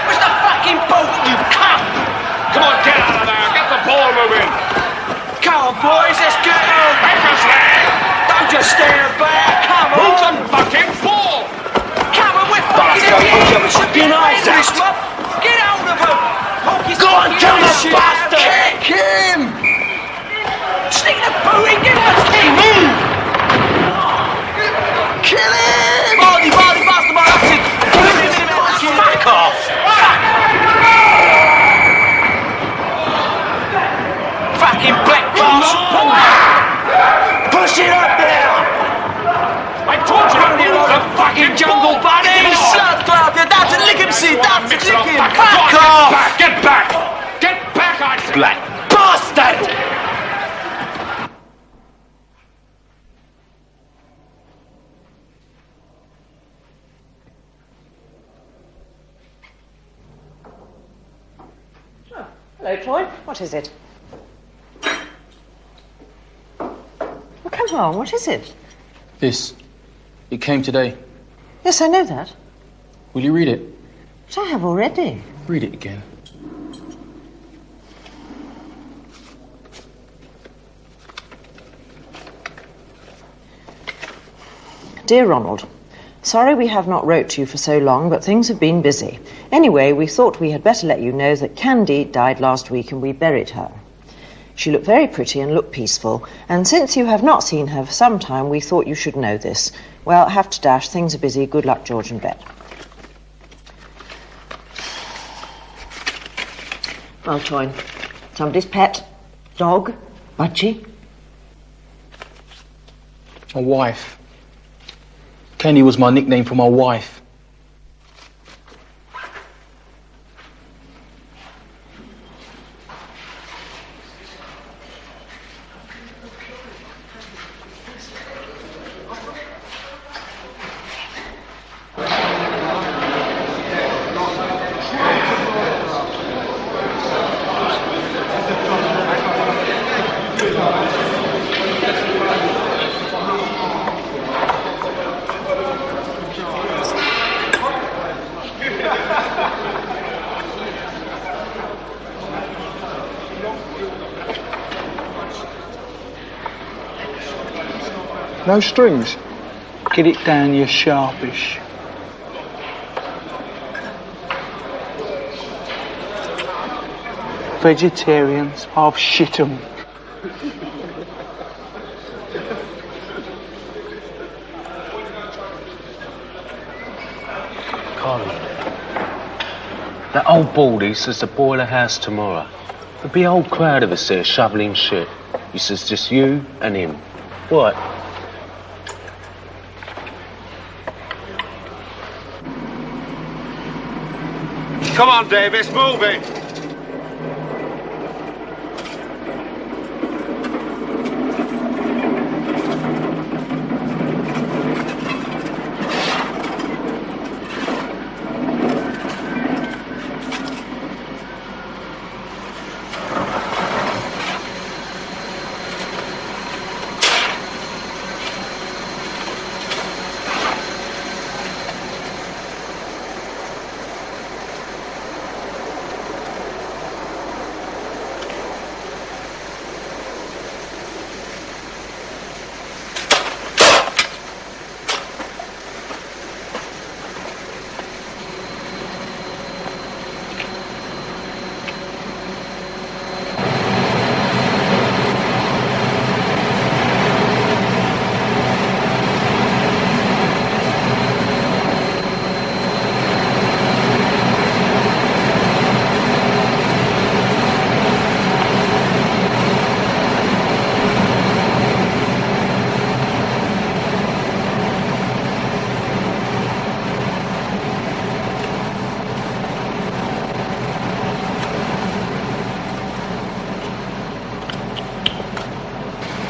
Where's the fucking boat, you cunt? Come on, get out of there, get the ball moving! Come on, boys, let's get him! Make us land! Don't just stand back, come on! Move the fucking ball! Come on, we're fucking here! We should get hold of this mob! Get hold of him! Go on, kill the bastard! Kick him! Stick the boot in, give him a kick! Move! Kill him! Marty, bastard, my acid! Fuck off! Fucking black bastard! Push it up there! I told you to move the Fucking jungle bunny! Shut up! You don't lick him, see? Don't lick him! Fuck off! Get back! Get back, I said! Black bastard! Hello, Troy. What is it? Well, come on, what is it? This. It came today. Yes, I know that. Will you read it? But I have already. Read it again. Dear Ronald, sorry we have not wrote to you for so long, but things have been busy. Anyway, we thought we had better let you know that Candy died last week and we buried her. She looked very pretty and looked peaceful, and since you have not seen her for some time, we thought you should know this. Well, have to dash. Things are busy. Good luck, George and Bet. Well, Troy, somebody's pet, dog, budgie. My wife. Candy was my nickname for my wife. No strings. Get it down, you sharpish. Vegetarians, I've shit 'em. Carly, that old baldy says to boil a house tomorrow. There'll be a whole crowd of us there shoveling shit. He says just you and him. What? Come on, Davis, move it.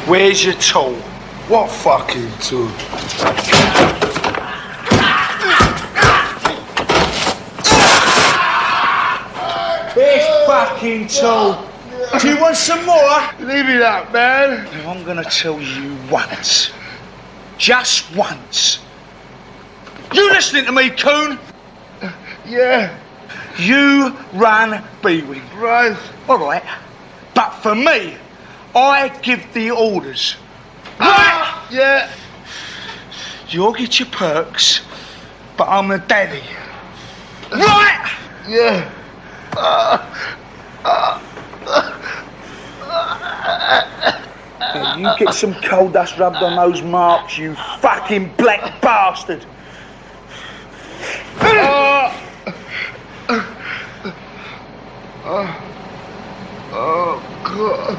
Where's your tool? What fucking tool? This fucking tool. Do you want some more? Leave it up, man. Now, I'm gonna tell you once. Just once. You listening to me, coon? Yeah. You run B-Wing. Right. All right. But for me, I give the orders. Right? Yeah. You'll get your perks, but I'm the daddy. Right? Yeah. Now you get some coal dust rubbed on those marks, you fucking black bastard. Oh, God.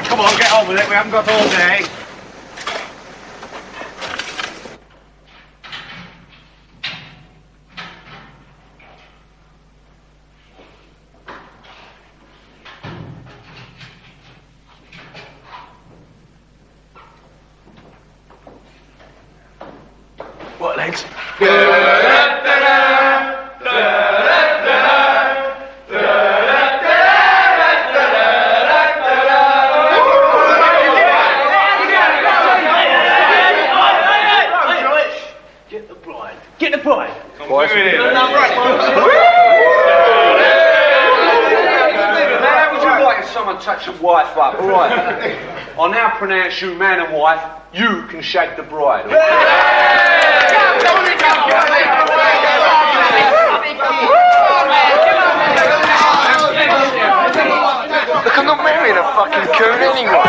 Come on, get on with it. We haven't got all day. What, lads? Get the bride. Boys, How would you like if someone touched your wife up? All right. I now pronounce you man and wife. You can shake the bride. Look, I'm not marrying a fucking coon anyway. All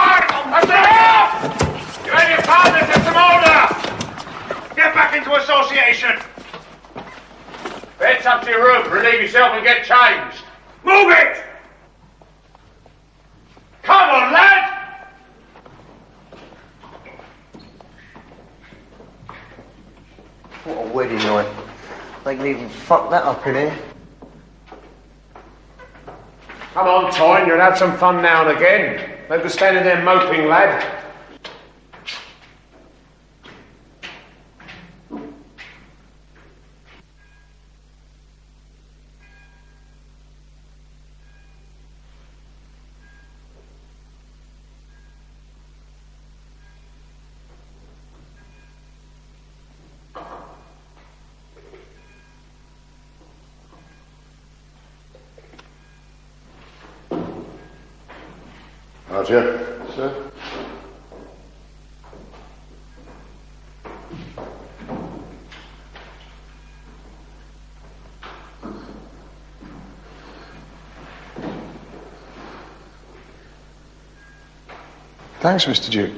right. That's enough! You and your partners have some order! Get back into association! Fetch up to your room, relieve yourself and get changed. Move it! Come on, lad! What a wedding night. They can even fuck that up in here. Come on, Toyn, you'll have some fun now and again. Don't be standing there moping, lad. Archer. Sir? Thanks, Mr. Duke.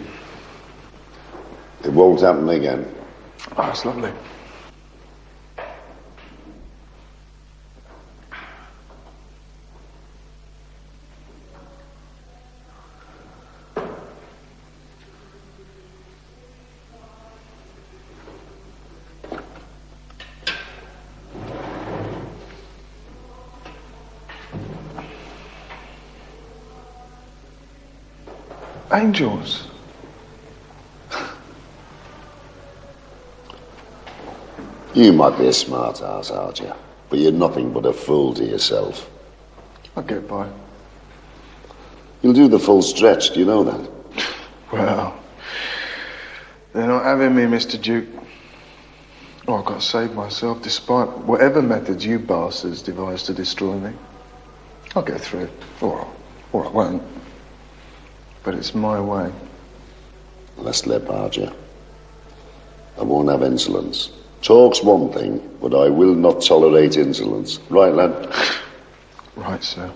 It won't happen again. Oh, that's lovely. Angels. You might be a smart ass, Archer, but you're nothing but a fool to yourself. I'll get by. You'll do the full stretch, do you know that? Well, they're not having me, Mr. Duke. Oh, I've got to save myself despite whatever methods you bastards devise to destroy me. I'll get through. Or I won't. But it's my way. Less lip, Archer. I won't have insolence. Talk's one thing, but I will not tolerate insolence. Right, lad? Right, sir.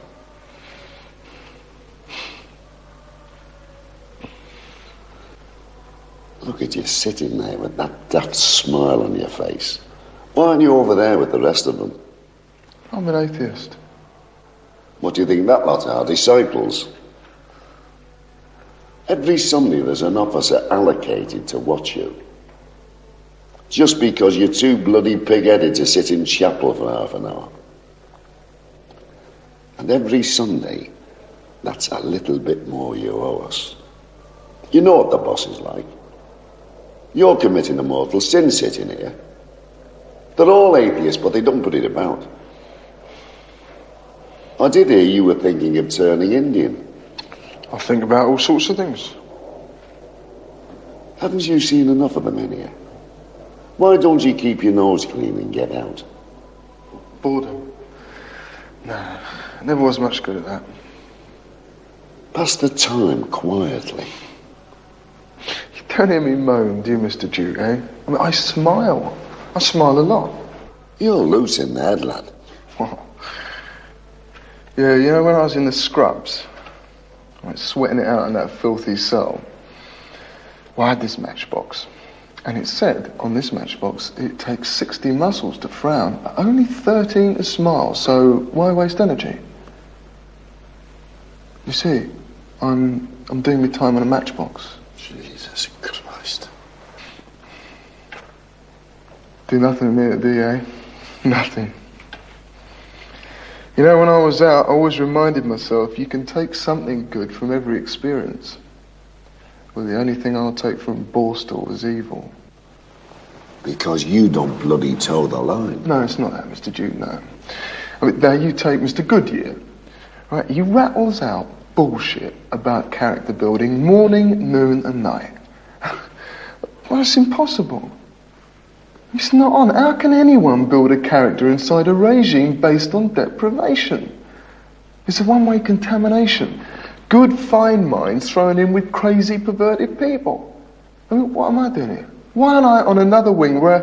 Look at you sitting there with that daft smile on your face. Why aren't you over there with the rest of them? I'm an atheist. What do you think that lot are? Disciples? Every Sunday there's an officer allocated to watch you. Just because you're too bloody pig-headed to sit in chapel for half an hour. And every Sunday, that's a little bit more you owe us. You know what the boss is like. You're committing a mortal sin sitting here. They're all atheists, but they don't put it about. I did hear you were thinking of turning Indian. I think about all sorts of things. Haven't you seen enough of them in here? Why don't you keep your nose clean and get out? Boredom. No, I never was much good at that. Pass the time quietly. You don't hear me moan, do you, Mr. Duke, eh? I mean, I smile. I smile a lot. You're loose in the head, lad. Yeah, you know, when I was in the scrubs, I was sweating it out in that filthy cell, well, I had this matchbox. And it said on this matchbox, it takes 60 muscles to frown, only 13 to smile, so why waste energy? You see, I'm doing my time on a matchbox. Jesus Christ. Do nothing with me at DA. Nothing. You know, when I was out, I always reminded myself, you can take something good from every experience. Well, the only thing I'll take from Borstal is evil. Because you don't bloody toe the line. No, it's not that, Mr. Duke, no. I mean, now you take Mr. Goodyear, right? He rattles out bullshit about character building morning, noon and night. Well, it's impossible. It's not on. How can anyone build a character inside a regime based on deprivation? It's a one-way contamination. Good, fine minds thrown in with crazy, perverted people. I mean, what am I doing here? Why aren't I on another wing where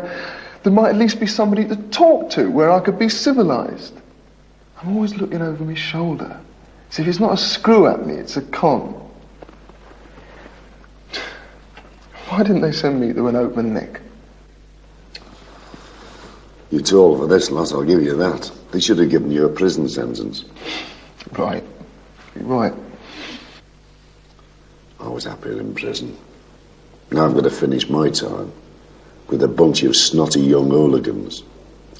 there might at least be somebody to talk to, where I could be civilized? I'm always looking over my shoulder. See, if it's not a screw at me, it's a con. Why didn't they send me to an open neck? You're tall for this lot, I'll give you that. They should have given you a prison sentence. Right. Right. I was happier in prison. Now I've got to finish my time with a bunch of snotty young hooligans.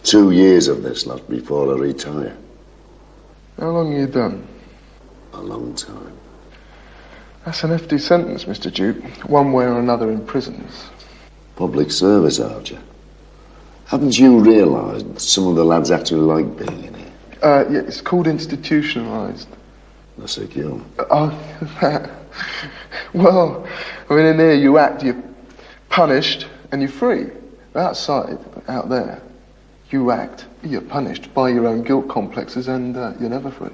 2 years of this lot before I retire. How long have you done? A long time. That's an hefty sentence, Mr. Duke. One way or another in prisons. Public service, Archer. Haven't you realised that some of the lads actually like being in here? Yeah, it's called institutionalised. That's a kill. Oh, that. Well, I mean, in here you act, you're punished, and you're free. Outside, out there, you act, you're punished by your own guilt complexes, and you're never free.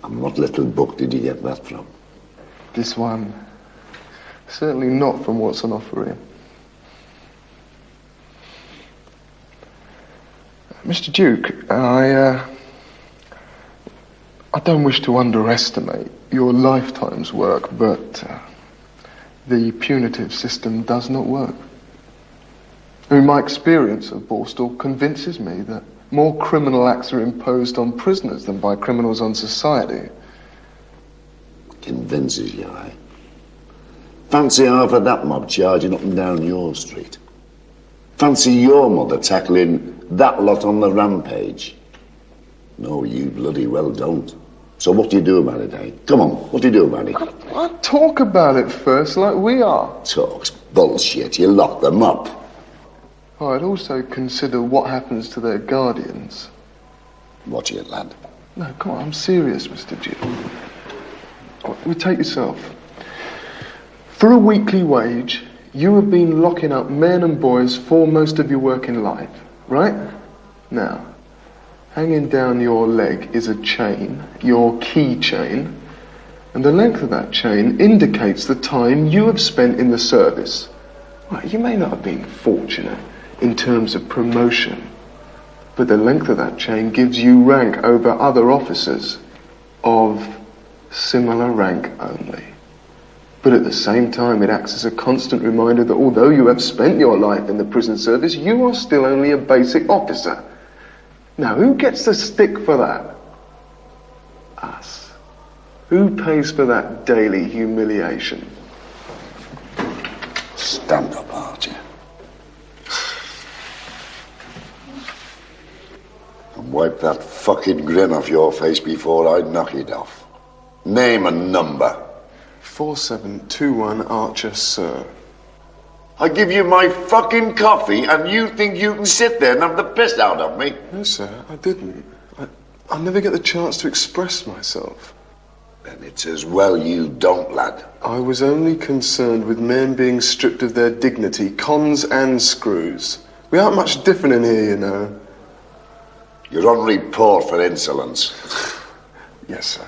And what little book did you get that from? This one. Certainly not from what's on offer here. Mr. Duke, I don't wish to underestimate your lifetime's work, but the punitive system does not work. I mean, my experience of Borstal convinces me that more criminal acts are imposed on prisoners than by criminals on society. Convinces you, eh? Fancy half of that mob charging up and down your street. Fancy your mother tackling that lot on the rampage. No, you bloody well don't. So what do you do about it, eh? Come on, what do you do about it? I'll talk about it first, like we are. Talk's bullshit. You lock them up. Oh, I'd also consider what happens to their guardians. Watch it, lad. No, come on, I'm serious, Mr. Duke. We take yourself. For a weekly wage, you have been locking up men and boys for most of your working life, right? Now, hanging down your leg is a chain, your key chain, and the length of that chain indicates the time you have spent in the service. Right, you may not have been fortunate in terms of promotion. But the length of that chain gives you rank over other officers of similar rank only. But at the same time, it acts as a constant reminder that although you have spent your life in the prison service, you are still only a basic officer. Now, who gets the stick for that? Us. Who pays for that daily humiliation? Stand up, Archie. And wipe that fucking grin off your face before I knock it off. Name and number. 4721 Archer, sir. I give you my fucking coffee and you think you can sit there and have the piss out of me? No, sir, I didn't. I never get the chance to express myself. Then it's as well you don't, lad. I was only concerned with men being stripped of their dignity, cons and screws. We aren't much different in here, you know. You're on report for insolence. Yes, sir.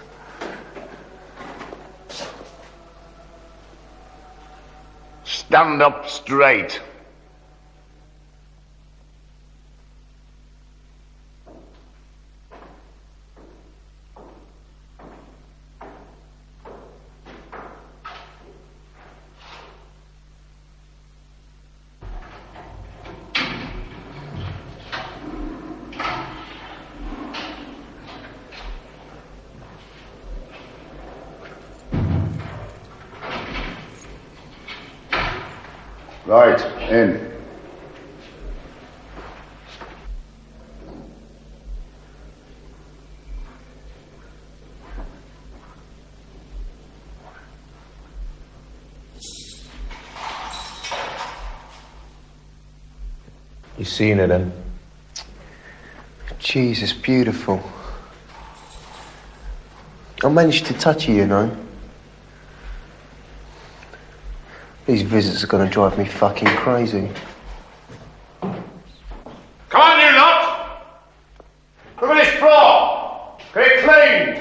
Stand up straight. Right, in. You seen it, then? Jesus, beautiful. I managed to touch you, you know. These visits are gonna drive me fucking crazy. Come on, you lot! Look at this floor! Get it cleaned!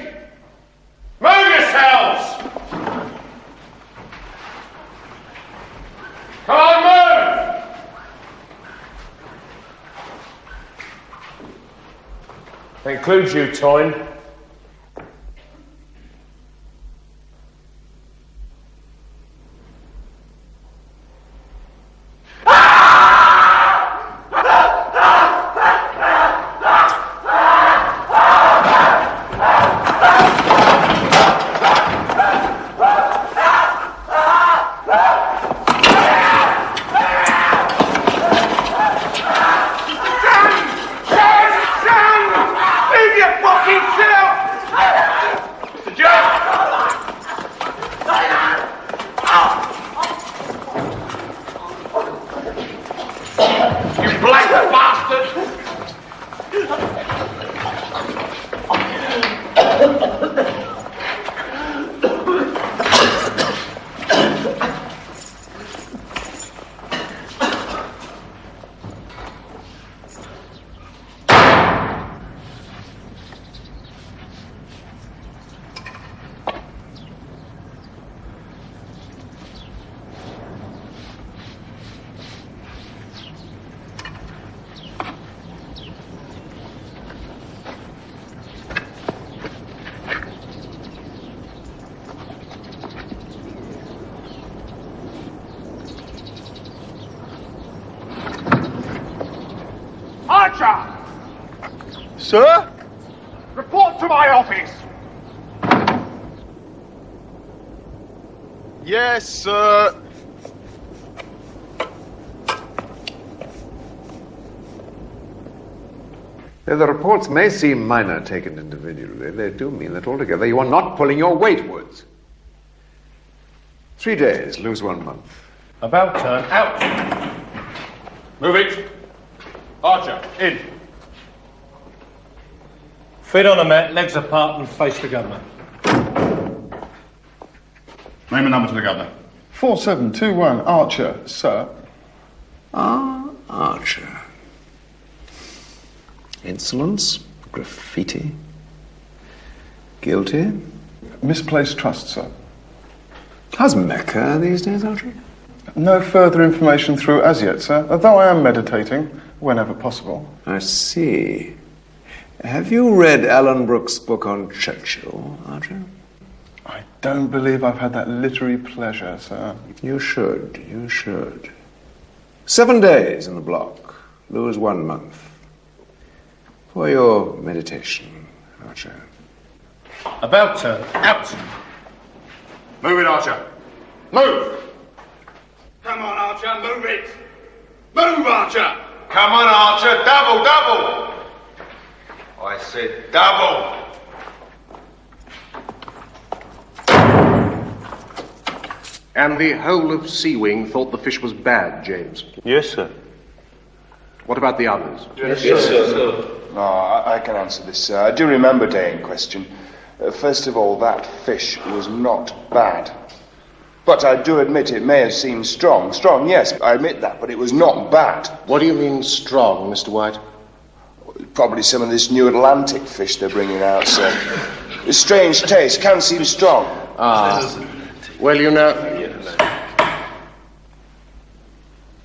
Move yourselves! Come on, move! That includes you, Toyne. Sir? Report to my office! Yes, sir. The reports may seem minor taken individually. They do mean that altogether you are not pulling your weight, Woods. 3 days, lose 1 month. About turn, out. Move it. Archer, in. Feet on a mat, legs apart, and face the governor. Name and number to the governor. 4721 Archer, sir. Archer. Insolence, graffiti. Guilty. Misplaced trust, sir. How's Mecca these days, Archer? No further information through as yet, sir, although I am meditating whenever possible. I see. Have you read Alan Brooke's book on Churchill, Archer? I don't believe I've had that literary pleasure, sir. You should, you should. 7 days in the block. Lose 1 month. For your meditation, Archer. About turn. Out. Move it, Archer. Move! Come on, Archer, move it! Move, Archer! Come on, Archer, double, double! I said double! And the whole of Sea Wing thought the fish was bad, James? Yes, sir. What about the others? Yes, sir. No, I can answer this, sir. I do remember day in question. First of all, that fish was not bad. But I do admit it may have seemed strong. Strong, yes, I admit that, but it was not bad. What do you mean strong, Mr. White? Probably some of this new Atlantic fish they're bringing out, sir. A strange taste, can seem strong. Well, you know...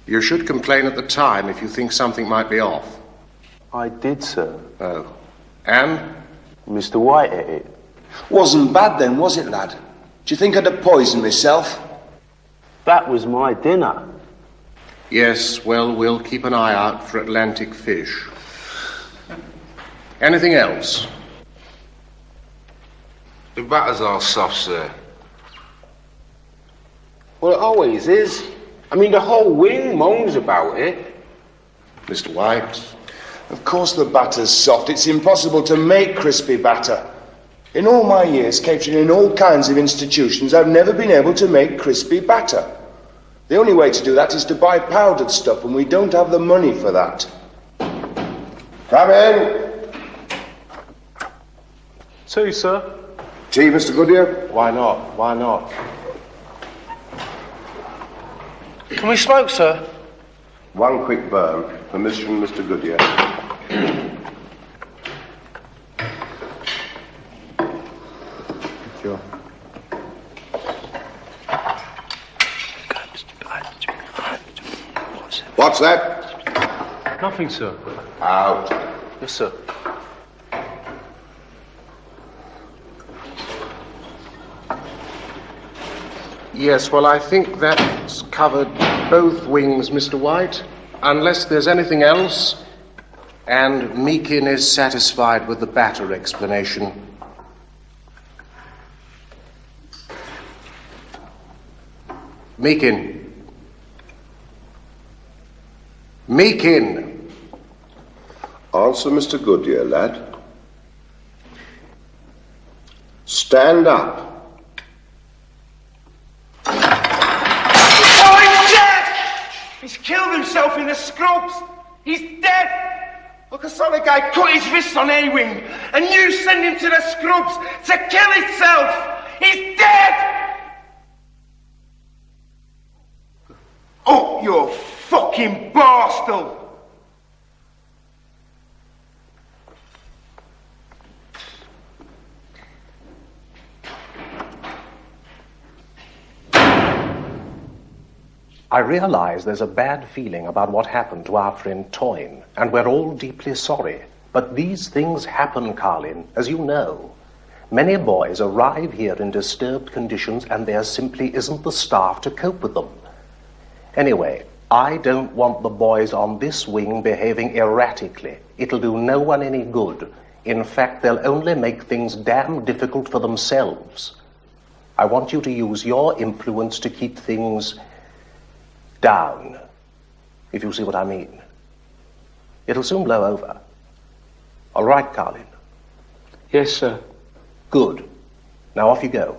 You should complain at the time if you think something might be off. I did, sir. Oh. And? Mr. White ate it. Wasn't bad then, was it, lad? Do you think I'd have poisoned myself? That was my dinner. Yes, well, we'll keep an eye out for Atlantic fish. Anything else? The batter's all soft, sir. Well, it always is. I mean, the whole wing moans about it. Mr. White? Of course the batter's soft. It's impossible to make crispy batter. In all my years catering in all kinds of institutions, I've never been able to make crispy batter. The only way to do that is to buy powdered stuff, and we don't have the money for that. Come in. Tea, sir. Tea, Mr. Goodyear? Why not? Why not? Can we smoke, sir? One quick burn. Permission, Mr. Goodyear. Sure. What's that? Nothing, sir. Out. Yes, sir. Yes, well, I think that's covered both wings, Mr. White. Unless there's anything else, and Meakin is satisfied with the batter explanation. Meakin. Meakin. Answer, Mr. Goodyear, lad. Stand up. Oh, he's dead! He's killed himself in the scrubs. He's dead. Look, I saw the guy cut his wrists on A-Wing, and you send him to the scrubs to kill himself. He's dead! Oh, you fucking bastard! I realize there's a bad feeling about what happened to our friend Toyne, and we're all deeply sorry. But these things happen, Carlin, as you know. Many boys arrive here in disturbed conditions, and there simply isn't the staff to cope with them. Anyway, I don't want the boys on this wing behaving erratically. It'll do no one any good. In fact, they'll only make things damn difficult for themselves. I want you to use your influence to keep things down, if you see what I mean. It'll soon blow over. All right, Carlin? Yes, sir. Good. Now off you go.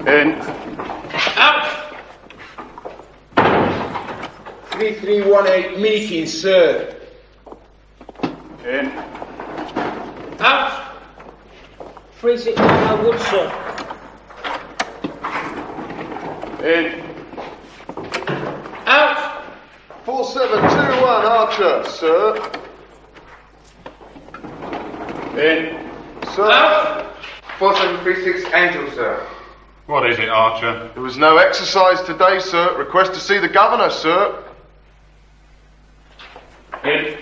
In. Out! 3318 Meakin, sir. In. Out! 3610 Wood, sir. In. Out! 4721 Archer, sir. In. Sir. 4736 Angel, sir. What is it, Archer? There was no exercise today, sir. Request to see the governor, sir. In.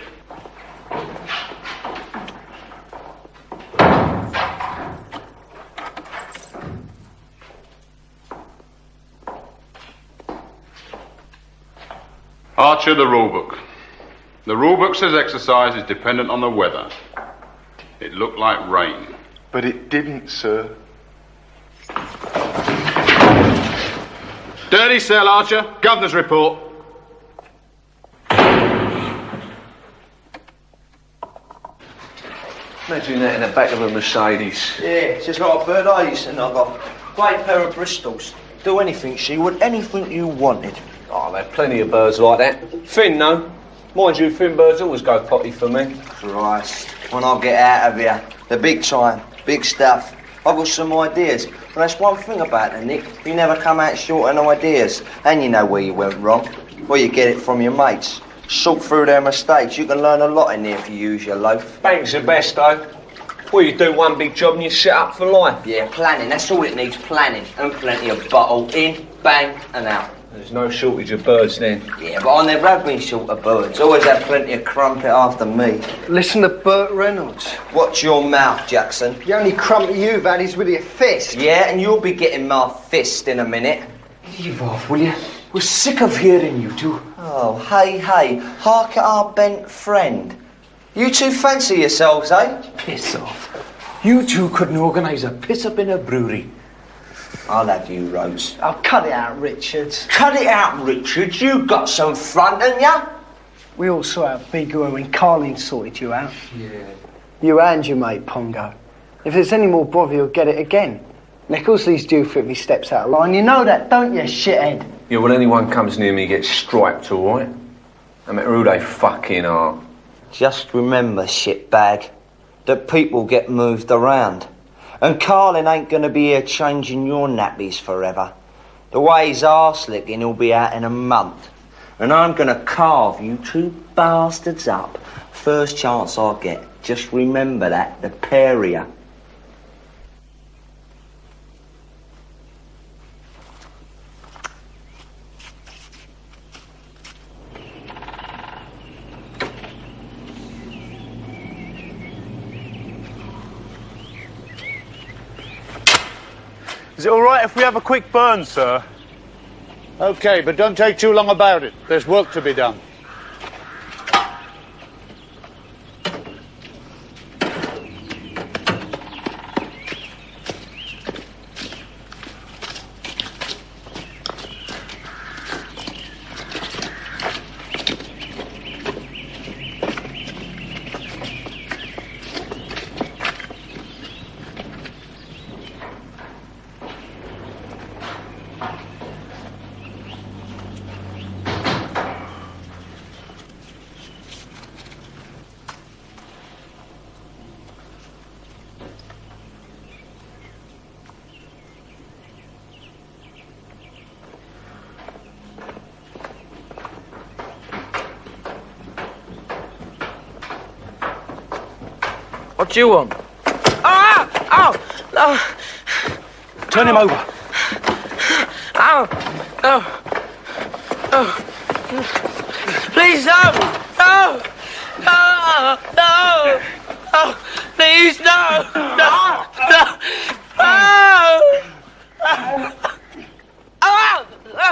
Archer, the rulebook. The rulebook says exercise is dependent on the weather. It looked like rain. But it didn't, sir. Dirty cell, Archer. Governor's report. Imagine that in the back of a Mercedes. Yeah, it's just like a bird I used to knock off. Great pair of Bristols. Do anything, she would. Anything you wanted. Oh, there are plenty of birds like that. Finn, no. Mind you, Finn birds always go potty for me. Christ. When I get out of here, the big time, big stuff. I've got some ideas. But that's one thing about it, Nick. You never come out short on ideas. And you know where you went wrong. Where you get it from your mates. Sort through their mistakes. You can learn a lot in there if you use your loaf. Bank's the best, though. Well, you do one big job and you're set up for life. Yeah, planning. That's all it needs, planning. And plenty of bottle. In, bang, and out. There's no shortage of birds then. Yeah, but I never have been short of birds. Always had plenty of crumpet after me. Listen to Burt Reynolds. Watch your mouth, Jackson. The only crumpet you've had is with your fist. Yeah, and you'll be getting my fist in a minute. Leave off, will you? We're sick of hearing you two. Oh, hey, hark at our bent friend. You two fancy yourselves, eh? Piss off. You two couldn't organise a piss-up in a brewery. I'll have you, Rose. Oh, cut it out, Richards. Cut it out, Richards. You got some front, haven't ya? We all saw how big you were when Carleen sorted you out. Yeah. You and your mate, Pongo. If there's any more bother, you'll get it again. Nicholson's due for if he steps out of line. You know that, don't you, shithead? Yeah, well, anyone comes near me gets striped, all right? No matter who they fucking are. Just remember, shitbag, that people get moved around. And Carlin ain't going to be here changing your nappies forever. The way he's arse-licking, he'll be out in a month. And I'm going to carve you two bastards up. First chance I get. Just remember that, the pair of you. Is it all right if we have a quick burn, sir? Okay, but don't take too long about it. There's work to be done. What do you want? Ah! Ow! Oh! Turn him over. Ow! Oh! Oh! Please, no! No! No! No! Oh! Please, no! No! No! Oh! Oh! No!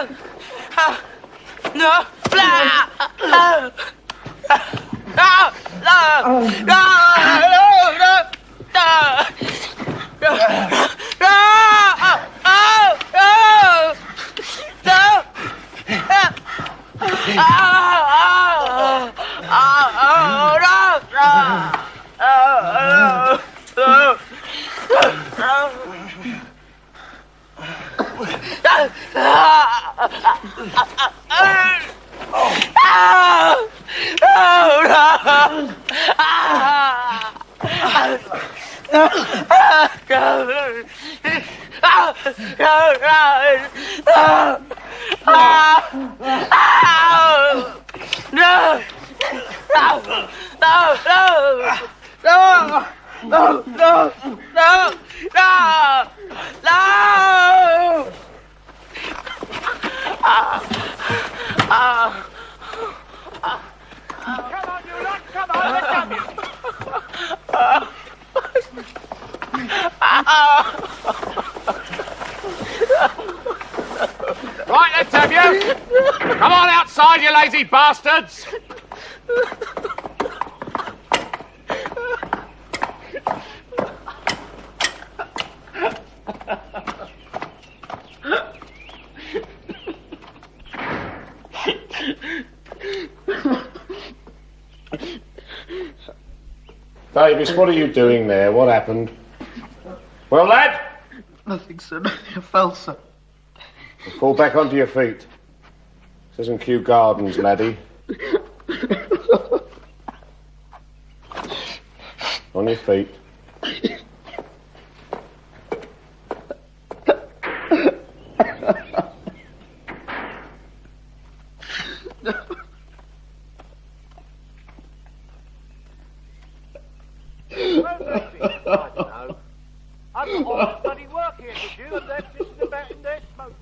No! No! No! No! No! No! No! No! No! No! No! No! No! No! Come on, you lot! Come on, let's have you! Right, let's have you! Come on outside, you lazy bastards! Davis, what are you doing there? What happened? Well, lad? Nothing, sir. Nothing. I fell, sir. Fall back onto your feet. This isn't Kew Gardens, laddie. On your feet. I've got all this bloody work here to do, and they're sitting about in there smoking.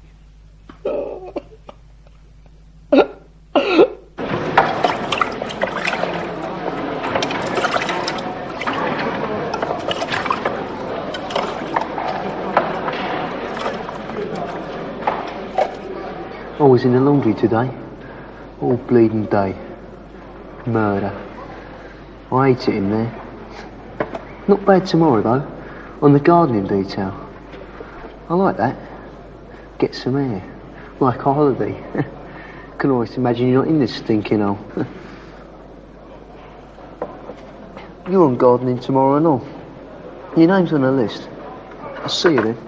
I was in the laundry today. All bleeding day. Murder. I hate it in there. Not bad tomorrow, though. On the gardening detail. I like that. Get some air. Like a holiday. Can always imagine you're not in this stinking hole. You're on gardening tomorrow and all. Your name's on the list. I'll see you then.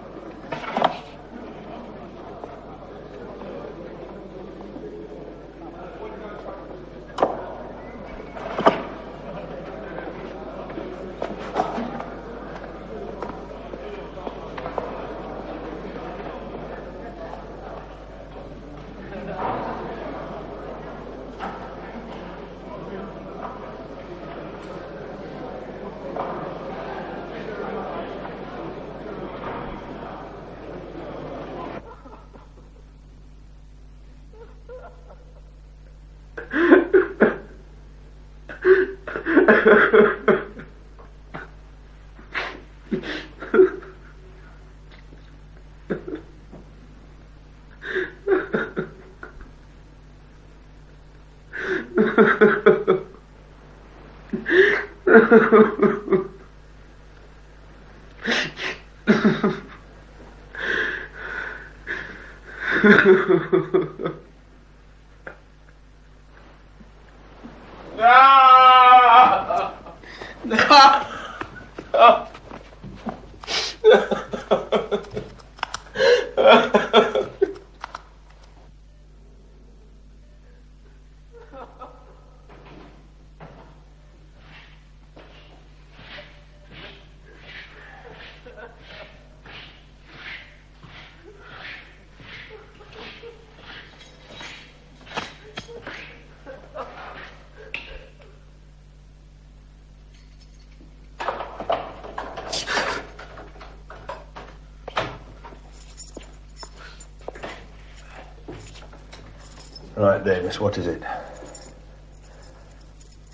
Right, Davis, what is it?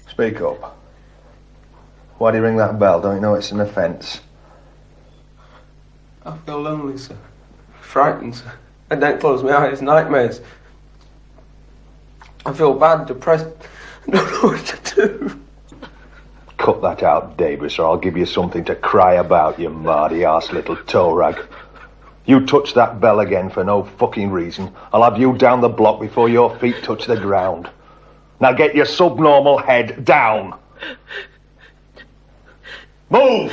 Speak up. Why do you ring that bell? Don't you know it's an offence? I feel lonely, sir. Frightened, sir. I don't close my eyes, nightmares. I feel bad, depressed. I don't know what to do. Cut that out, Davis, or I'll give you something to cry about, you mardy-ass little toe rag. You touch that bell again for no fucking reason, I'll have you down the block before your feet touch the ground. Now get your subnormal head down. Move!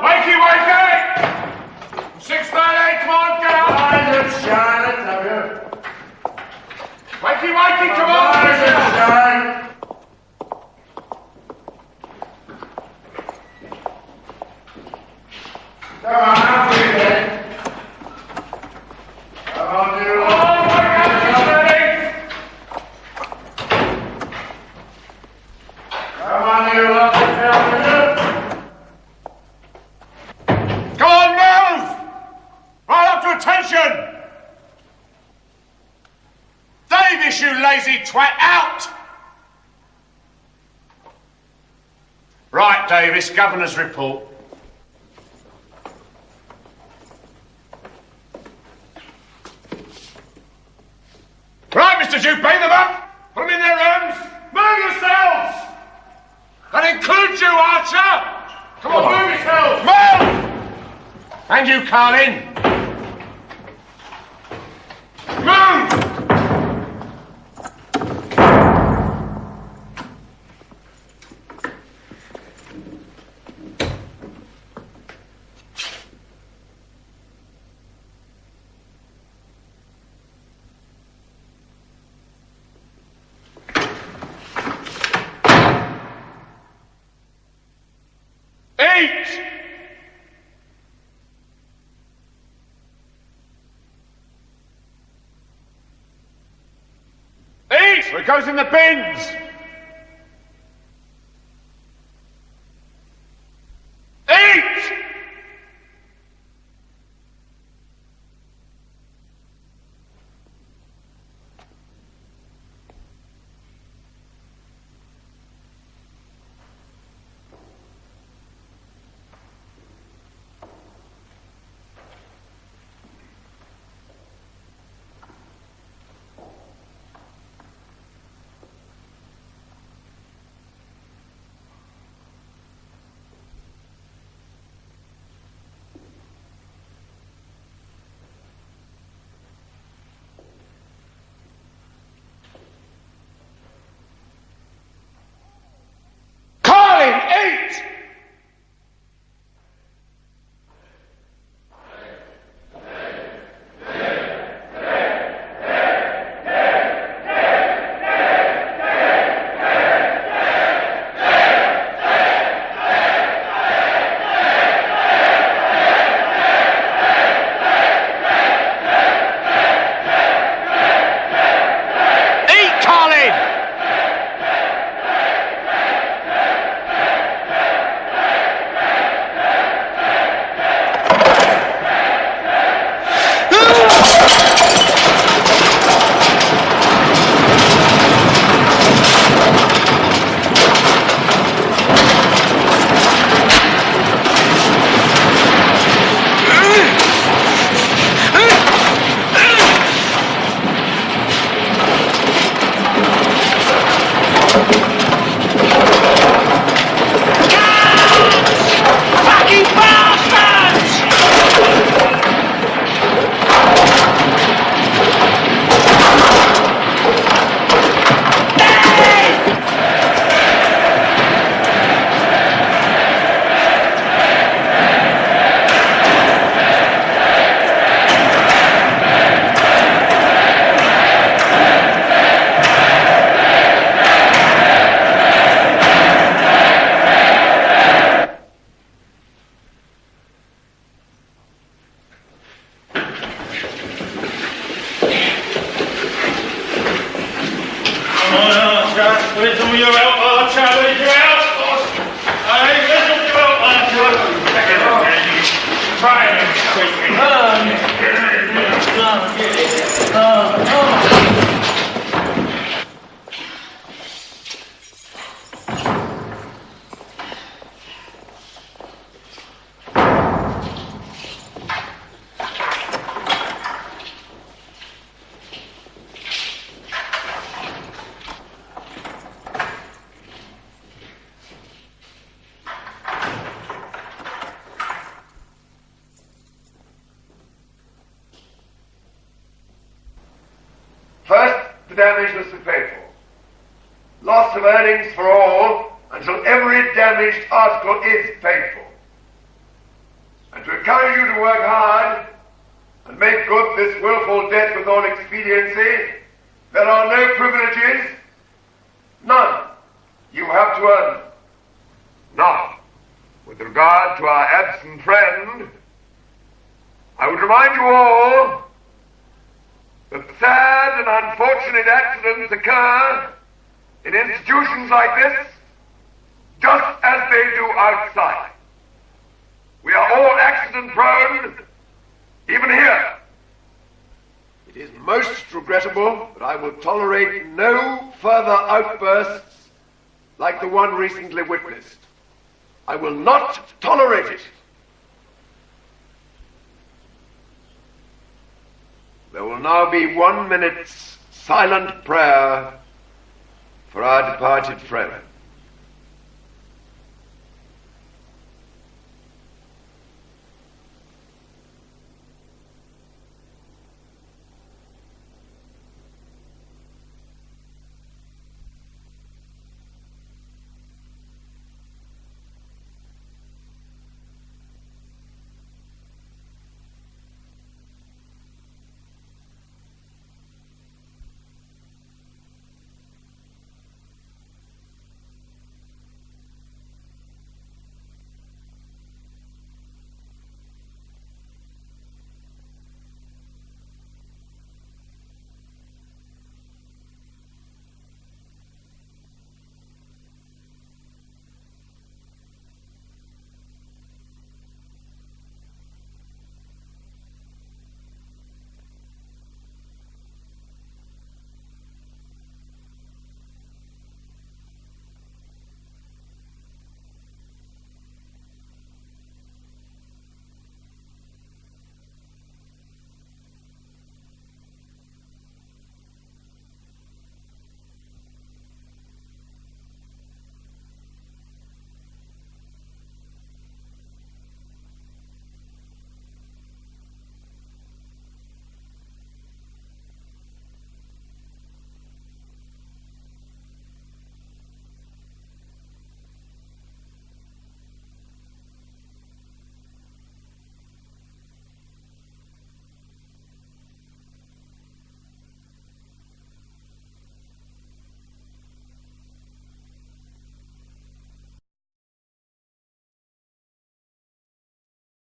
Wakey, wakey! 6:38, come on, get up! Rise and shine, let's have you. Wakey, wakey, come on! Rise and shine! Come on, out with it. Come on, you. Oh, wake up, steady! Come on, you lot, let's have you. Come on, move! Right up to attention! Davis, you lazy twat, out! Right, Davis, Governor's report. Right, Mr. Duke, bring them up! Put them in their rooms! Move yourselves! That includes you, Archer! Come on, move yourselves! Move! And you, Carlin. Move! Eat! Eat! It goes in the bins! Eat! Listen with your outlaw, Charlie, your outlaw. Hey, listen with your outlaw, Charlie. Try First, the damage must be paid for. Loss of earnings for all until every damaged article is paid for. And to encourage you to work hard and make good this willful debt with all expediency, there are no privileges, none. You have to earn them. Now, with regard to our absent friend, I would remind you all that sad and unfortunate accidents occur in institutions like this just as they do outside. We are all accident prone, even here. It is most regrettable that I will tolerate no further outbursts like the one recently witnessed. I will not tolerate it. There will now be 1 minute's silent prayer for our departed friend.